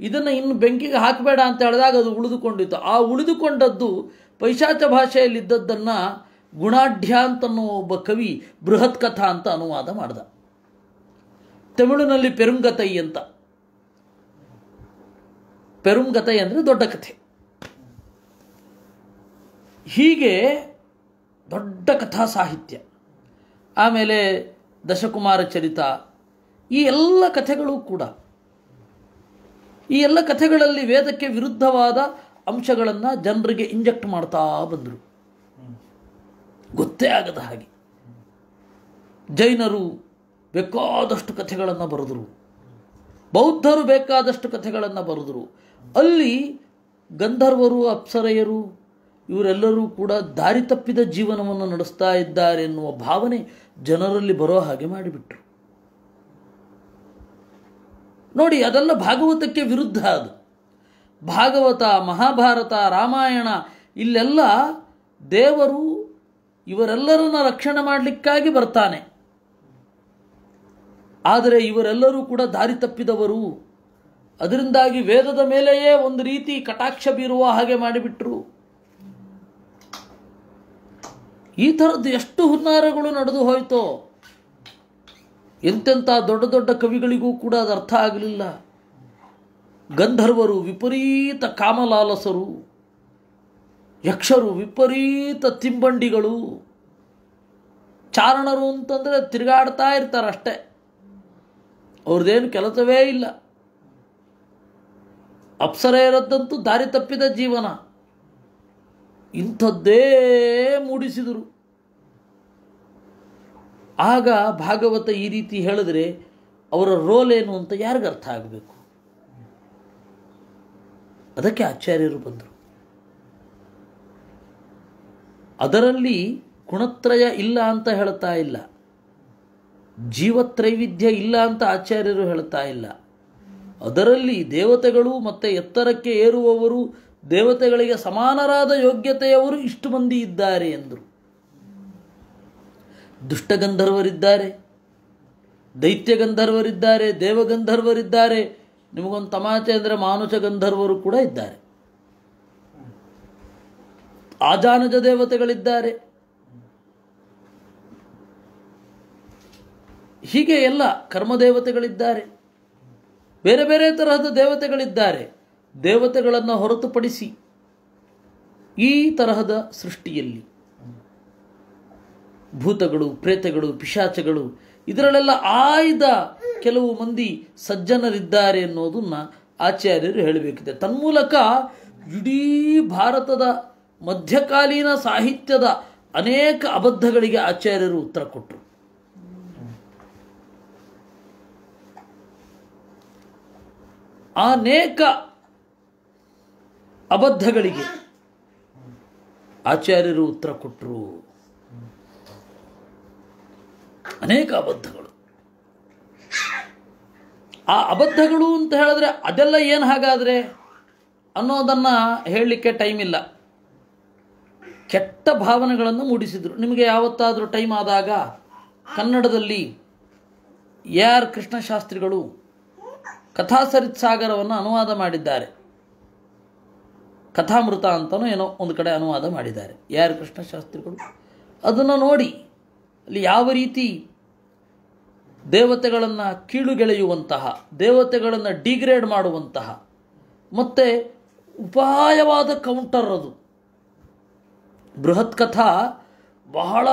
[SPEAKER 1] ಇದನ್ನು ಇನ್ನು ಬೆಂಕಿಗೆ ಹಾಕಬೇಡ ಅಂತ ಹೇಳಿದಾಗ ಅದು ಉಳಿದುಕೊಂಡಿತ್ತು. ಆ ಉಳಿದುಕೊಂಡದ್ದು ಪೈಶಾಚ ಭಾಷೆಯಲ್ಲಿದ್ದದ್ದನ್ನು ಗುಣಾಢ್ಯ ಅಂತನ್ನುವ ಒಬ್ಬ ಕವಿ ಬೃಹತ್ ಕಥಾ ಅಂತ ಅನುವಾದ ಮಾಡ್ದ. ತಮಿಳಿನಲ್ಲಿ ಪೆರುಂಗತೈ ಅಂತ. ಪೆರುಂಗತೈ ಅಂದರೆ ದೊಡ್ಡ ಕಥೆ. ಹೀಗೆ ದೊಡ್ಡ ಕಥಾ ಸಾಹಿತ್ಯ. ಆಮೇಲೆ ದಶಕುಮಾರ ಚರಿತ, ಈ ಎಲ್ಲ ಕಥೆಗಳು ಕೂಡ, ಈ ಎಲ್ಲ ಕಥೆಗಳಲ್ಲಿ ವೇದಕ್ಕೆ ವಿರುದ್ಧವಾದ ಅಂಶಗಳನ್ನು ಜನರಿಗೆ ಇಂಜೆಕ್ಟ್ ಮಾಡ್ತಾ ಬಂದರು, ಗೊತ್ತೇ ಆಗದ ಹಾಗೆ. ಜೈನರು ಬೇಕಾದಷ್ಟು ಕಥೆಗಳನ್ನು ಬರೆದರು, ಬೌದ್ಧರು ಬೇಕಾದಷ್ಟು ಕಥೆಗಳನ್ನು ಬರೆದರು. ಅಲ್ಲಿ ಗಂಧರ್ವರು, ಅಪ್ಸರೆಯರು ಇವರೆಲ್ಲರೂ ಕೂಡ ದಾರಿ ತಪ್ಪಿದ ಜೀವನವನ್ನು ನಡೆಸ್ತಾ ಇದ್ದಾರೆ ಎನ್ನುವ ಭಾವನೆ ಜನರಲ್ಲಿ ಬರೋ ಹಾಗೆ ಮಾಡಿಬಿಟ್ರು. ನೋಡಿ, ಅದೆಲ್ಲ ಭಾಗವತಕ್ಕೆ ವಿರುದ್ಧ. ಅದು ಭಾಗವತ, ಮಹಾಭಾರತ, ರಾಮಾಯಣ, ಇಲ್ಲೆಲ್ಲ ದೇವರು ಇವರೆಲ್ಲರನ್ನ ರಕ್ಷಣೆ ಮಾಡಲಿಕ್ಕಾಗಿ ಬರ್ತಾನೆ. ಆದರೆ ಇವರೆಲ್ಲರೂ ಕೂಡ ದಾರಿ ತಪ್ಪಿದವರು. ಅದರಿಂದಾಗಿ ವೇದದ ಮೇಲೆಯೇ ಒಂದು ರೀತಿ ಕಟಾಕ್ಷ ಬೀರುವ ಹಾಗೆ ಮಾಡಿಬಿಟ್ರು. ಈ ಥರದ್ದು ಎಷ್ಟು ಹುನ್ನಾರಗಳು ನಡೆದು ಹೋಯಿತೋ. ಎಂತೆಂಥ ದೊಡ್ಡ ದೊಡ್ಡ ಕವಿಗಳಿಗೂ ಕೂಡ ಅದು ಅರ್ಥ ಆಗಲಿಲ್ಲ. ಗಂಧರ್ವರು ವಿಪರೀತ ಕಾಮಲಾಲಸರು, ಯಕ್ಷರು ವಿಪರೀತ ತಿಂಬಂಡಿಗಳು, ಚಾರಣರು ಅಂತಂದರೆ ತಿರುಗಾಡ್ತಾ ಇರ್ತಾರಷ್ಟೇ, ಅವ್ರದ್ದೇನು ಕೆಲಸವೇ ಇಲ್ಲ. ಅಪ್ಸರೆಯರದ್ದಂತೂ ದಾರಿ ತಪ್ಪಿದ ಜೀವನ. ಇಂಥದ್ದೇ ಮೂಡಿಸಿದರು. ಆಗ ಭಾಗವತ ಈ ರೀತಿ ಹೇಳಿದ್ರೆ ಅವರ ರೋಲ್ ಏನು ಅಂತ ಯಾರಿಗ ಅರ್ಥ ಆಗಬೇಕು? ಅದಕ್ಕೆ ಆಚಾರ್ಯರು ಬಂದರು. ಅದರಲ್ಲಿ ಗುಣತ್ರಯ ಇಲ್ಲ ಅಂತ ಹೇಳ್ತಾ ಇಲ್ಲ, ಜೀವತ್ರೈವಿಧ್ಯ ಇಲ್ಲ ಅಂತ ಆಚಾರ್ಯರು ಹೇಳ್ತಾ ಇಲ್ಲ. ಅದರಲ್ಲಿ ದೇವತೆಗಳು ಮತ್ತು ಎತ್ತರಕ್ಕೆ ಏರುವವರು, ದೇವತೆಗಳಿಗೆ ಸಮಾನರಾದ ಯೋಗ್ಯತೆಯವರು ಇಷ್ಟು ಮಂದಿ ಇದ್ದಾರೆ ಎಂದರು. ದುಷ್ಟಗಂಧರ್ವರಿದ್ದಾರೆ, ದೈತ್ಯ ಗಂಧರ್ವರಿದ್ದಾರೆ, ದೇವಗಂಧರ್ವರಿದ್ದಾರೆ. ನಿಮಗೊಂದು ತಮಾಚೆ ಅಂದರೆ ಮಾನುಷ ಗಂಧರ್ವರು ಕೂಡ ಇದ್ದಾರೆ, ಆಜಾನಜ ದೇವತೆಗಳಿದ್ದಾರೆ. ಹೀಗೆ ಎಲ್ಲ ಕರ್ಮದೇವತೆಗಳಿದ್ದಾರೆ, ಬೇರೆ ಬೇರೆ ತರಹದ ದೇವತೆಗಳಿದ್ದಾರೆ. ದೇವತೆಗಳನ್ನು ಹೊರತುಪಡಿಸಿ ಈ ತರಹದ ಸೃಷ್ಟಿಯಲ್ಲಿ ಭೂತಗಳು, ಪ್ರೇತಗಳು, ಪಿಶಾಚಗಳು, ಇದರಲ್ಲೆಲ್ಲ ಆಯ್ದ ಕೆಲವು ಮಂದಿ ಸಜ್ಜನರಿದ್ದಾರೆ ಅನ್ನೋದನ್ನು ಆಚಾರ್ಯರು ಹೇಳಬೇಕಿದೆ. ತನ್ಮೂಲಕ ಇಡೀ ಭಾರತದ ಮಧ್ಯಕಾಲೀನ ಸಾಹಿತ್ಯದ ಅನೇಕ ಅಬದ್ಧಗಳಿಗೆ ಆಚಾರ್ಯರು ಉತ್ತರ ಕೊಟ್ಟರು. ಅನೇಕ ಅಬದ್ಧಗಳಿಗೆ ಆಚಾರ್ಯರು ಉತ್ತರ ಕೊಟ್ಟರು. ಅನೇಕ ಅಬದ್ಧಗಳು. ಆ ಅಬದ್ಧಗಳು ಅಂತ ಹೇಳಿದ್ರೆ ಅದೆಲ್ಲ ಏನು ಹಾಗಾದರೆ ಅನ್ನೋದನ್ನು ಹೇಳಲಿಕ್ಕೆ ಟೈಮ್ ಇಲ್ಲ. ಕೆಟ್ಟ ಭಾವನೆಗಳನ್ನು ಮೂಡಿಸಿದರು. ನಿಮಗೆ ಯಾವತ್ತಾದರೂ ಟೈಮ್ ಆದಾಗ ಕನ್ನಡದಲ್ಲಿ ಆರ್ ಕೃಷ್ಣಶಾಸ್ತ್ರಿಗಳು ಕಥಾಸರಿತ್ ಸಾಗರವನ್ನು ಅನುವಾದ ಮಾಡಿದ್ದಾರೆ. ಕಥಾಮೃತ ಅಂತಲೂ ಏನೋ ಒಂದು ಕಡೆ ಅನುವಾದ ಮಾಡಿದ್ದಾರೆ ಆರ್ ಕೃಷ್ಣಶಾಸ್ತ್ರಿಗಳು. ಅದನ್ನು ನೋಡಿ ಅಲ್ಲಿ ಯಾವ ರೀತಿ ದೇವತೆಗಳನ್ನು ಕೀಳುಗೆಳೆಯುವಂತಹ, ದೇವತೆಗಳನ್ನು ಡಿಗ್ರೇಡ್ ಮಾಡುವಂತಹ ಮತ್ತು ಉಪಾಯವಾದ ಕೌಂಟರ್ ಅದು. ಬೃಹತ್ ಕಥಾ ಬಹಳ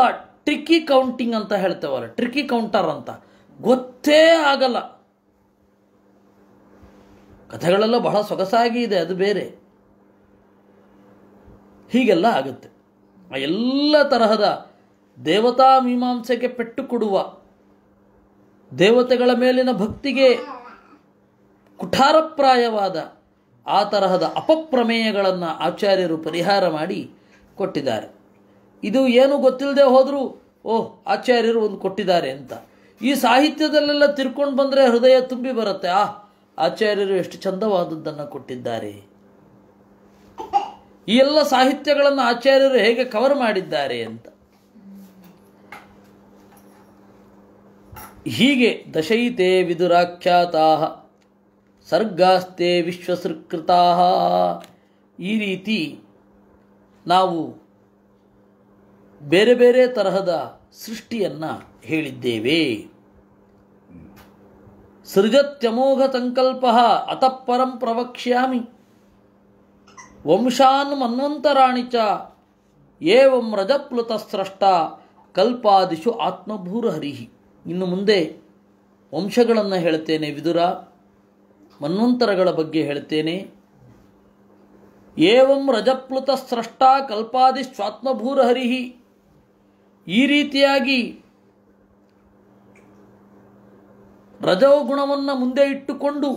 [SPEAKER 1] ಟ್ರಿಕ್ಕಿ ಕೌಂಟಿಂಗ್ ಅಂತ ಹೇಳ್ತೇವಲ್ಲ, ಟ್ರಿಕ್ಕಿ ಕೌಂಟರ್ ಅಂತ, ಗೊತ್ತೇ ಆಗಲ್ಲ. ಕಥೆಗಳೆಲ್ಲ ಬಹಳ ಸೊಗಸಾಗಿ ಇದೆ, ಅದು ಬೇರೆ. ಹೀಗೆಲ್ಲ ಆಗುತ್ತೆ. ಆ ಎಲ್ಲ ತರಹದ ದೇವತಾ ಮೀಮಾಂಸೆಗೆ ಪೆಟ್ಟು ಕೊಡುವ, ದೇವತೆಗಳ ಮೇಲಿನ ಭಕ್ತಿಗೆ ಕುಠಾರಪ್ರಾಯವಾದ ಆ ತರಹದ ಅಪಪ್ರಮೇಯಗಳನ್ನು ಆಚಾರ್ಯರು ಪರಿಹಾರ ಮಾಡಿ ಕೊಟ್ಟಿದ್ದಾರೆ. ಇದು ಏನು ಗೊತ್ತಿಲ್ಲದೆ ಹೋದರೂ ಓಹ್ ಆಚಾರ್ಯರು ಒಂದು ಕೊಟ್ಟಿದ್ದಾರೆ ಅಂತ. ಈ ಸಾಹಿತ್ಯದಲ್ಲೆಲ್ಲ ತಿರ್ಕೊಂಡು ಬಂದರೆ ಹೃದಯ ತುಂಬಿ ಬರುತ್ತೆ, ಆಚಾರ್ಯರು ಎಷ್ಟು ಚಂದವಾದದ್ದನ್ನು ಕೊಟ್ಟಿದ್ದಾರೆ, ಈ ಎಲ್ಲ ಸಾಹಿತ್ಯಗಳನ್ನು ಆಚಾರ್ಯರು ಹೇಗೆ ಕವರ್ ಮಾಡಿದ್ದಾರೆ ಅಂತ. ಹೀಗೆ ದಶೈತೆ ವಿದುರಾಖ್ಯಾತಾ ಸರ್ಗಾಸ್ತೆ ವಿಶ್ವಸೃಕೃತಾ, ಈ ರೀತಿ ನಾವು ಬೇರೆ ಬೇರೆ ತರಹದ ಸೃಷ್ಟಿಯನ್ನು ಹೇಳಿದ್ದೇವೆ. ಸೃಜತ್ಯಮೋಘ ಸಂಕಲ್ಪ ಅತಃ ಪರಂ ಪ್ರವಕ್ಷ್ಯಾಮಿ ವಂಶಾನ್ ಮನ್ವಂತರಾಣಿ ಚ ಏವಂ ರಜಪ್ಲುತ ಸ್ರಷ್ಟ ಕಲ್ಪಾದಿಷು ಆತ್ಮಭೂರಹರಿಹಿ. ಇನ್ನು ಮುಂದೆ ವಂಶಗಳನ್ನು ಹೇಳ್ತೇನೆ ವಿದುರ, ಮನ್ವಂತರಗಳ ಬಗ್ಗೆ ಹೇಳ್ತೇನೆ. ಏವಂ ರಜಪ್ಲುತ ಸ್ರಷ್ಟ ಕಲ್ಪಾದಿಶ್ವಾತ್ಮಭೂರಹರಿಹಿ, ಈ ರೀತಿಯಾಗಿ ರಜೋಗುಣವನ್ನು ಮುಂದೆ ಇಟ್ಟುಕೊಂಡು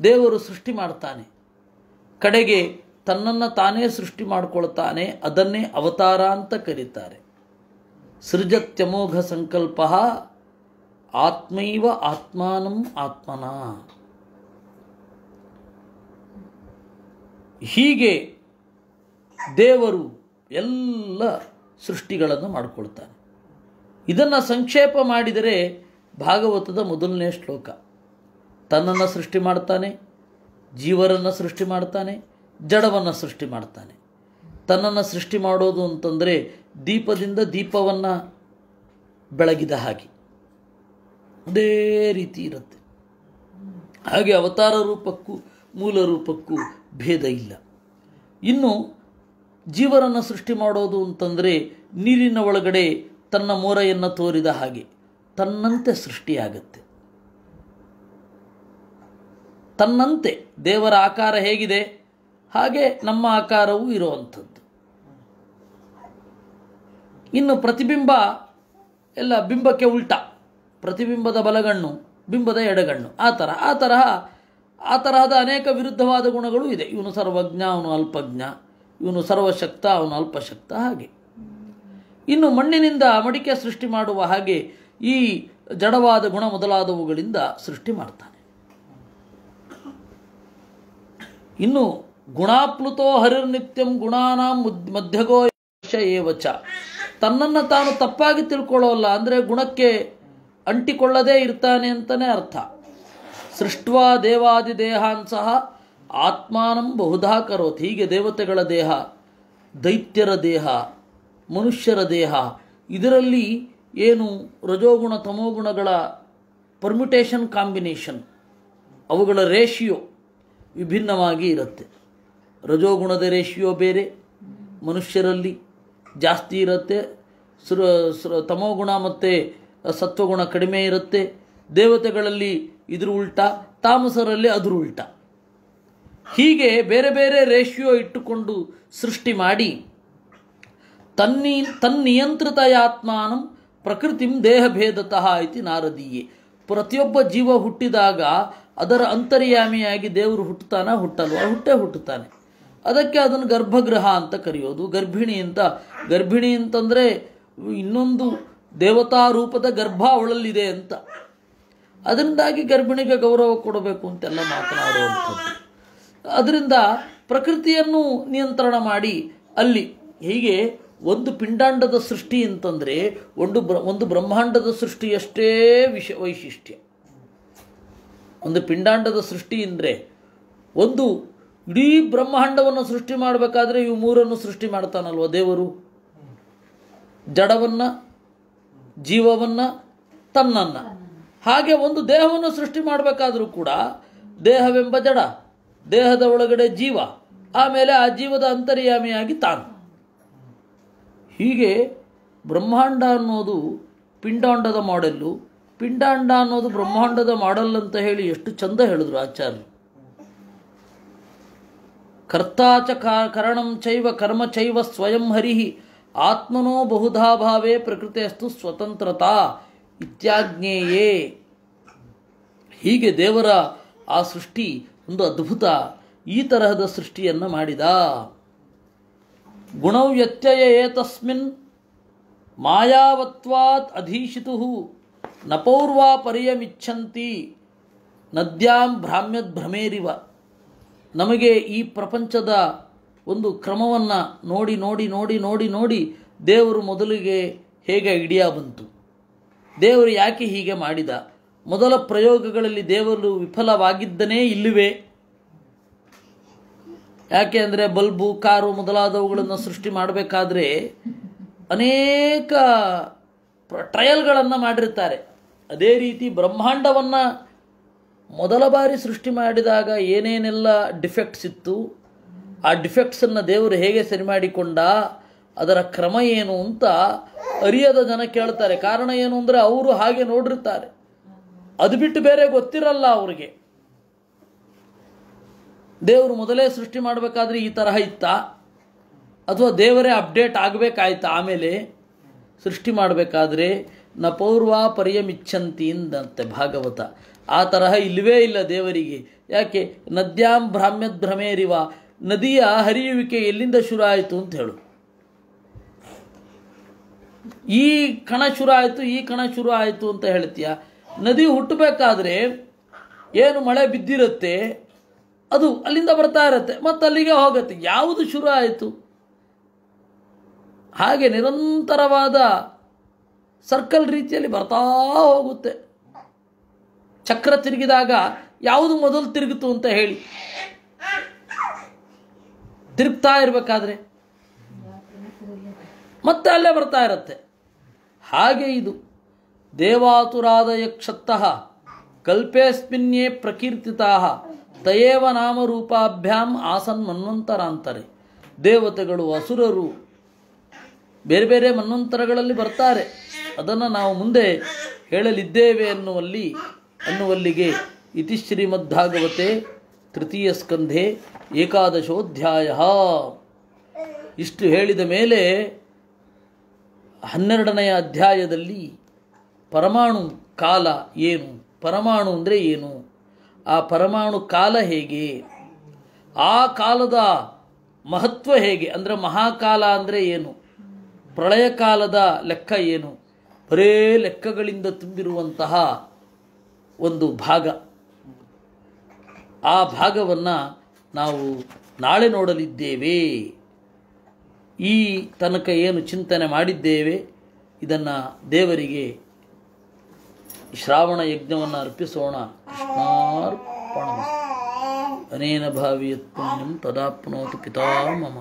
[SPEAKER 1] ದೇವರು ಸೃಷ್ಟಿ ಮಾಡ್ತಾನೆ. ಕಡೆಗೆ ತನ್ನನ್ನು ತಾನೇ ಸೃಷ್ಟಿ ಮಾಡಿಕೊಳ್ತಾನೆ. ಅದನ್ನೇ ಅವತಾರ ಅಂತ ಕರೀತಾರೆ. ಸೃಜತ್ಯಮೋಘ ಸಂಕಲ್ಪ ಆತ್ಮೈವ ಆತ್ಮಾನಂ ಆತ್ಮನ. ಹೀಗೆ ದೇವರು ಎಲ್ಲ ಸೃಷ್ಟಿಗಳನ್ನು ಮಾಡಿಕೊಳ್ತಾನೆ. ಇದನ್ನು ಸಂಕ್ಷೇಪ ಮಾಡಿದರೆ ಭಾಗವತದ ಮೊದಲನೇ ಶ್ಲೋಕ. ತನ್ನನ್ನು ಸೃಷ್ಟಿ ಮಾಡ್ತಾನೆ, ಜೀವರನ್ನು ಸೃಷ್ಟಿ ಮಾಡ್ತಾನೆ, ಜಡವನ್ನು ಸೃಷ್ಟಿ ಮಾಡ್ತಾನೆ. ತನ್ನನ್ನು ಸೃಷ್ಟಿ ಮಾಡೋದು ಅಂತಂದರೆ ದೀಪದಿಂದ ದೀಪವನ್ನು ಬೆಳಗಿದ ಹಾಗೆ ಅದೇ ರೀತಿ ಇರುತ್ತೆ. ಹಾಗೆ ಅವತಾರ ರೂಪಕ್ಕೂ ಮೂಲ ರೂಪಕ್ಕೂ ಭೇದ ಇಲ್ಲ. ಇನ್ನು ಜೀವರನ್ನು ಸೃಷ್ಟಿ ಮಾಡೋದು ಅಂತಂದರೆ ನೀರಿನ ಒಳಗಡೆ ತನ್ನ ಮೋರೆಯನ್ನು ತೋರಿದ ಹಾಗೆ ತನ್ನಂತೆ ಸೃಷ್ಟಿಯಾಗತ್ತೆ. ತನ್ನಂತೆ ದೇವರ ಆಕಾರ ಹೇಗಿದೆ ಹಾಗೆ ನಮ್ಮ ಆಕಾರವೂ ಇರುವಂಥದ್ದು. ಇನ್ನು ಪ್ರತಿಬಿಂಬ ಎಲ್ಲ ಬಿಂಬಕ್ಕೆ ಉಲ್ಟ, ಪ್ರತಿಬಿಂಬದ ಬಲಗಣ್ಣು ಬಿಂಬದ ಎಡಗಣ್ಣು, ಆ ತರಹದ ಅನೇಕ ವಿರುದ್ಧವಾದ ಗುಣಗಳು ಇದೆ. ಇವನು ಸರ್ವಜ್ಞ, ಅವನು ಅಲ್ಪಜ್ಞ, ಇವನು ಸರ್ವಶಕ್ತ, ಅವನು ಅಲ್ಪಶಕ್ತ. ಹಾಗೆ ಇನ್ನು ಮಣ್ಣಿನಿಂದ ಮಡಿಕೆ ಸೃಷ್ಟಿ ಮಾಡುವ ಹಾಗೆ ಈ ಜಡವಾದ ಗುಣ ಮೊದಲಾದವುಗಳಿಂದ ಸೃಷ್ಟಿ ಮಾಡ್ತಾನೆ. ಇನ್ನು ಗುಣಾಪ್ಲುತೋ ಹರಿರ್ನಿತ್ಯಂ ಗುಣಾನಾಂ ಮಧ್ಯಗೋ ಏವಚ. ತನ್ನನ್ನು ತಾನು ತಪ್ಪಾಗಿ ತಿಳ್ಕೊಳ್ಳೋಲ್ಲ, ಅಂದರೆ ಗುಣಕ್ಕೆ ಅಂಟಿಕೊಳ್ಳದೇ ಇರ್ತಾನೆ ಅಂತಲೇ ಅರ್ಥ. ಸೃಷ್ಟ್ವಾ ದೇವಾದಿ ದೇಹಾನ್ ಸಹ ಆತ್ಮಾನಂ ಬಹುಧಾ ಕರೋತಿ. ಹೀಗೆ ದೇವತೆಗಳ ದೇಹ, ದೈತ್ಯರ ದೇಹ, ಮನುಷ್ಯರ ದೇಹ, ಇದರಲ್ಲಿ ಏನು ರಜೋಗುಣ ತಮೋಗುಣಗಳ ಪರ್ಮ್ಯುಟೇಷನ್ ಕಾಂಬಿನೇಷನ್, ಅವುಗಳ ರೇಷಿಯೋ ವಿಭಿನ್ನವಾಗಿ ಇರುತ್ತೆ. ರಜೋಗುಣದ ರೇಷಿಯೋ ಬೇರೆ, ಮನುಷ್ಯರಲ್ಲಿ ಜಾಸ್ತಿ ಇರುತ್ತೆ. ತಮೋಗುಣ ಮತ್ತು ಸತ್ವಗುಣ ಕಡಿಮೆ ಇರುತ್ತೆ. ದೇವತೆಗಳಲ್ಲಿ ಇದ್ರ ಉಲ್ಟ, ತಾಮಸರಲ್ಲಿ ಅದ್ರ ಉಲ್ಟ. ಹೀಗೆ ಬೇರೆ ಬೇರೆ ರೇಷಿಯೋ ಇಟ್ಟುಕೊಂಡು ಸೃಷ್ಟಿ ಮಾಡಿ ತನ್ನಿಯಂತ್ರಿತಯಾತ್ಮಾನಂ ಪ್ರಕೃತಿಂ ದೇಹಭೇದತಃ ಇತಿ ನಾರದೀಯೇ. ಪ್ರತಿಯೊಬ್ಬ ಜೀವ ಹುಟ್ಟಿದಾಗ ಅದರ ಅಂತರ್ಯಾಮಿಯಾಗಿ ದೇವರು ಹುಟ್ಟಲ್ವಾ? ಹುಟ್ಟುತ್ತಾನೆ. ಅದಕ್ಕೆ ಅದನ್ನು ಗರ್ಭಗೃಹ ಅಂತ ಕರೆಯೋದು. ಗರ್ಭಿಣಿ ಅಂತಂದರೆ ಇನ್ನೊಂದು ದೇವತಾ ರೂಪದ ಗರ್ಭ ಅವಳಲ್ಲಿದೆ ಅಂತ. ಅದರಿಂದಾಗಿ ಗರ್ಭಿಣಿಗೆ ಗೌರವ ಕೊಡಬೇಕು ಅಂತೆಲ್ಲ ಮಾತನಾಡುವಂಥದ್ದು. ಅದರಿಂದ ಪ್ರಕೃತಿಯನ್ನು ನಿಯಂತ್ರಣ ಮಾಡಿ ಅಲ್ಲಿ ಹೀಗೆ ಒಂದು ಪಿಂಡಾಂಡದ ಸೃಷ್ಟಿ ಅಂತಂದರೆ ಒಂದು ಬ್ರಹ್ಮಾಂಡದ ಸೃಷ್ಟಿಯಷ್ಟೇ ವೈಶಿಷ್ಟ್ಯ. ಒಂದು ಪಿಂಡಾಂಡದ ಸೃಷ್ಟಿ ಅಂದರೆ ಒಂದು ಇಡೀ ಬ್ರಹ್ಮಾಂಡವನ್ನು ಸೃಷ್ಟಿ ಮಾಡಬೇಕಾದ್ರೆ ಇವು ಮೂರನ್ನು ಸೃಷ್ಟಿ ಮಾಡ್ತಾನಲ್ವ ದೇವರು. ಜಡವನ್ನು, ಜೀವವನ್ನು, ತನ್ನನ್ನು. ಹಾಗೆ ಒಂದು ದೇಹವನ್ನು ಸೃಷ್ಟಿ ಮಾಡಬೇಕಾದ್ರೂ ಕೂಡ ದೇಹವೆಂಬ ಜಡ, ದೇಹದ ಒಳಗಡೆ ಜೀವ, ಆಮೇಲೆ ಆ ಜೀವದ ಅಂತರ್ಯಾಮಿಯಾಗಿ ತಾನು. ಹೀಗೆ ಬ್ರಹ್ಮಾಂಡ ಅನ್ನೋದು ಪಿಂಡಾಂಡದ ಮಾಡೆಲ್ಲು, ಪಿಂಡಾಂಡ ಅನ್ನೋದು ಬ್ರಹ್ಮಾಂಡದ ಮಾಡೆಲ್ ಅಂತ ಹೇಳಿ ಎಷ್ಟು ಚಂದ ಹೇಳಿದ್ರು ಆಚಾರ್ಯರು. ಕರ್ತಾಚ ಕರಣಂ ಚೈವ ಕರ್ಮ ಚೈವ ಸ್ವಯಂ ಹರಿಹಿ ಆತ್ಮನೋ ಬಹುಧಾ ಭಾವೇ ಪ್ರಕೃತಿಯಸ್ತು ಸ್ವತಂತ್ರತಾ ಇತ್ಯಾಜ್ಞೇಯೇ. ಹೀಗೆ ದೇವರ ಆ ಸೃಷ್ಟಿ ಒಂದು ಅದ್ಭುತ. ಈ ತರಹದ ಸೃಷ್ಟಿಯನ್ನು ಮಾಡಿದ. ಗುಣವ್ಯತ್ಯಯ ಏತಸ್ಮಿನ್ ಮಾಯಾವತ್ವಾತ್ ಅಧೀಶಿತುಃ ನ ಪೌರ್ವಾ ಪರಿಯಮಿಚ್ಛಂತಿ ನದ್ಯಾಂ ಭ್ರಾಮ್ಯದ್ ಭ್ರಮೇರಿವ. ನಮಗೆ ಈ ಪ್ರಪಂಚದ ಒಂದು ಕ್ರಮವನ್ನು ನೋಡಿ ನೋಡಿ ನೋಡಿ ನೋಡಿ ನೋಡಿ ದೇವರು ಮೊದಲಿಗೆ ಹೇಗೆ ಐಡಿಯಾ ಬಂತು, ದೇವರು ಯಾಕೆ ಹೀಗೆ ಮಾಡಿದ, ಮೊದಲ ಪ್ರಯೋಗಗಳಲ್ಲಿ ದೇವರು ವಿಫಲವಾಗಿದ್ದನೇ ಇಲ್ಲವೇ? ಯಾಕೆ ಅಂದರೆ ಬಲ್ಬು, ಕಾರು ಮೊದಲಾದವುಗಳನ್ನು ಸೃಷ್ಟಿ ಮಾಡಬೇಕಾದ್ರೆ ಅನೇಕ ಟ್ರಯಲ್ಗಳನ್ನು ಮಾಡಿರ್ತಾರೆ. ಅದೇ ರೀತಿ ಬ್ರಹ್ಮಾಂಡವನ್ನು ಮೊದಲ ಬಾರಿ ಸೃಷ್ಟಿ ಮಾಡಿದಾಗ ಏನೇನೆಲ್ಲ ಡಿಫೆಕ್ಟ್ಸ್ ಇತ್ತು, ಆ ಡಿಫೆಕ್ಟ್ಸನ್ನು ದೇವರು ಹೇಗೆ ಸರಿ ಮಾಡಿಕೊಂಡ, ಅದರ ಕ್ರಮ ಏನು ಅಂತ ಅರಿಯದ ಜನ ಕೇಳ್ತಾರೆ. ಕಾರಣ ಏನು ಅಂದರೆ ಅವರು ಹಾಗೆ ನೋಡಿರ್ತಾರೆ, ಅದು ಬಿಟ್ಟು ಬೇರೆ ಗೊತ್ತಿರಲ್ಲ ಅವರಿಗೆ. ದೇವರು ಮೊದಲೇ ಸೃಷ್ಟಿ ಮಾಡಬೇಕಾದ್ರೆ ಈ ತರಹ ಇತ್ತಾ, ಅಥವಾ ದೇವರೇ ಅಪ್ಡೇಟ್ ಆಗಬೇಕಾಯ್ತಾ ಆಮೇಲೆ ಸೃಷ್ಟಿ ಮಾಡಬೇಕಾದ್ರೆ? ನ ಪೌರ್ವಾ ಪರಿಯಮಿಚ್ಛಂತಿ ಎಂದಂತೆ ಭಾಗವತ. ಆ ತರಹ ಇಲ್ಲವೇ ಇಲ್ಲ ದೇವರಿಗೆ. ಯಾಕೆ? ನದ್ಯಾಂ ಭ್ರಾಮ್ಯದ್ ಭ್ರಮೇರಿವ. ನದಿಯ ಹರಿಯುವಿಕೆ ಎಲ್ಲಿಂದ ಶುರು ಆಯಿತು ಅಂತ ಹೇಳು. ಈ ಕಣ ಶುರು ಆಯಿತು, ಈ ಕಣ ಶುರು ಆಯಿತು ಅಂತ ಹೇಳ್ತೀಯ. ನದಿ ಹುಟ್ಟಬೇಕಾದ್ರೆ ಏನು ಮಳೆ ಬಿದ್ದಿರುತ್ತೆ, ಅದು ಅಲ್ಲಿಂದ ಬರ್ತಾ ಇರುತ್ತೆ, ಮತ್ತು ಅಲ್ಲಿಗೆ ಹೋಗುತ್ತೆ. ಯಾವುದು ಶುರು ಆಯಿತು? ಹಾಗೆ ನಿರಂತರವಾದ ಸರ್ಕಲ್ ರೀತಿಯಲ್ಲಿ ಬರ್ತಾ ಹೋಗುತ್ತೆ. ಚಕ್ರ ತಿರುಗಿದಾಗ ಯಾವುದು ಮೊದಲು ತಿರುಗಿತು ಅಂತ ಹೇಳಿ, ತಿರುಗ್ತಾ ಇರಬೇಕಾದ್ರೆ ಮತ್ತೆ ಅಲ್ಲೇ ಬರ್ತಾ ಇರುತ್ತೆ. ಹಾಗೆ ಇದು ದೇವಾತುರಾದ ಯಕ್ಷತ್ತಃ ಕಲ್ಪೇಸ್ಮಿನ್ಯೇ ಪ್ರಕೀರ್ತಿತಾಃ ತಯೇವ ನಾಮರೂಪಾಭ್ಯಾಂ ಆಸನ್ ಮನ್ವಂತರಾಂತರೆ. ದೇವತೆಗಳು, ಅಸುರರು ಬೇರೆ ಬೇರೆ ಮನ್ವಂತರಗಳಲ್ಲಿ ಬರ್ತಾರೆ. ಅದನ್ನು ನಾವು ಮುಂದೆ ಹೇಳಲಿದ್ದೇವೆ ಅನ್ನುವಲ್ಲಿಗೆ ಇತಿ ಶ್ರೀಮದ್ಭಾಗವತೆ ತೃತೀಯ ಸ್ಕಂಧೆ ಏಕಾದಶೋಧ್ಯಾಯ. ಇಷ್ಟು ಹೇಳಿದ ಮೇಲೆ 12ನೆಯ ಅಧ್ಯಾಯದಲ್ಲಿ ಪರಮಾಣು ಕಾಲ ಏನು, ಪರಮಾಣು ಅಂದರೆ ಏನು, ಆ ಪರಮಾಣು ಕಾಲ ಹೇಗೆ, ಆ ಕಾಲದ ಮಹತ್ವ ಹೇಗೆ, ಅಂದರೆ ಮಹಾಕಾಲ ಅಂದರೆ ಏನು, ಪ್ರಳಯ ಕಾಲದ ಲೆಕ್ಕ ಏನು, ಬರೇ ಲೆಕ್ಕಗಳಿಂದ ತುಂಬಿರುವಂತಹ ಒಂದು ಭಾಗ. ಆ ಭಾಗವನ್ನು ನಾವು ನಾಳೆ ನೋಡಲಿದ್ದೇವೆ. ಈ ತನಕ ಏನು ಚಿಂತನೆ ಮಾಡಿದ್ದೇವೆ ಇದನ್ನು ದೇವರಿಗೆ ಶ್ರಾವಣ ಯಜ್ಞವನ್ನು ಅರ್ಪಿಸೋಣ. ಕೃಷ್ಣಾರ್ಪಣಮಸ್ತು. ಅನೇನ ಭಾವಿಯತ್ ಪುಣ್ಯಂ ತದಾಪ್ನೋತು ಪಿತಾಮಹ.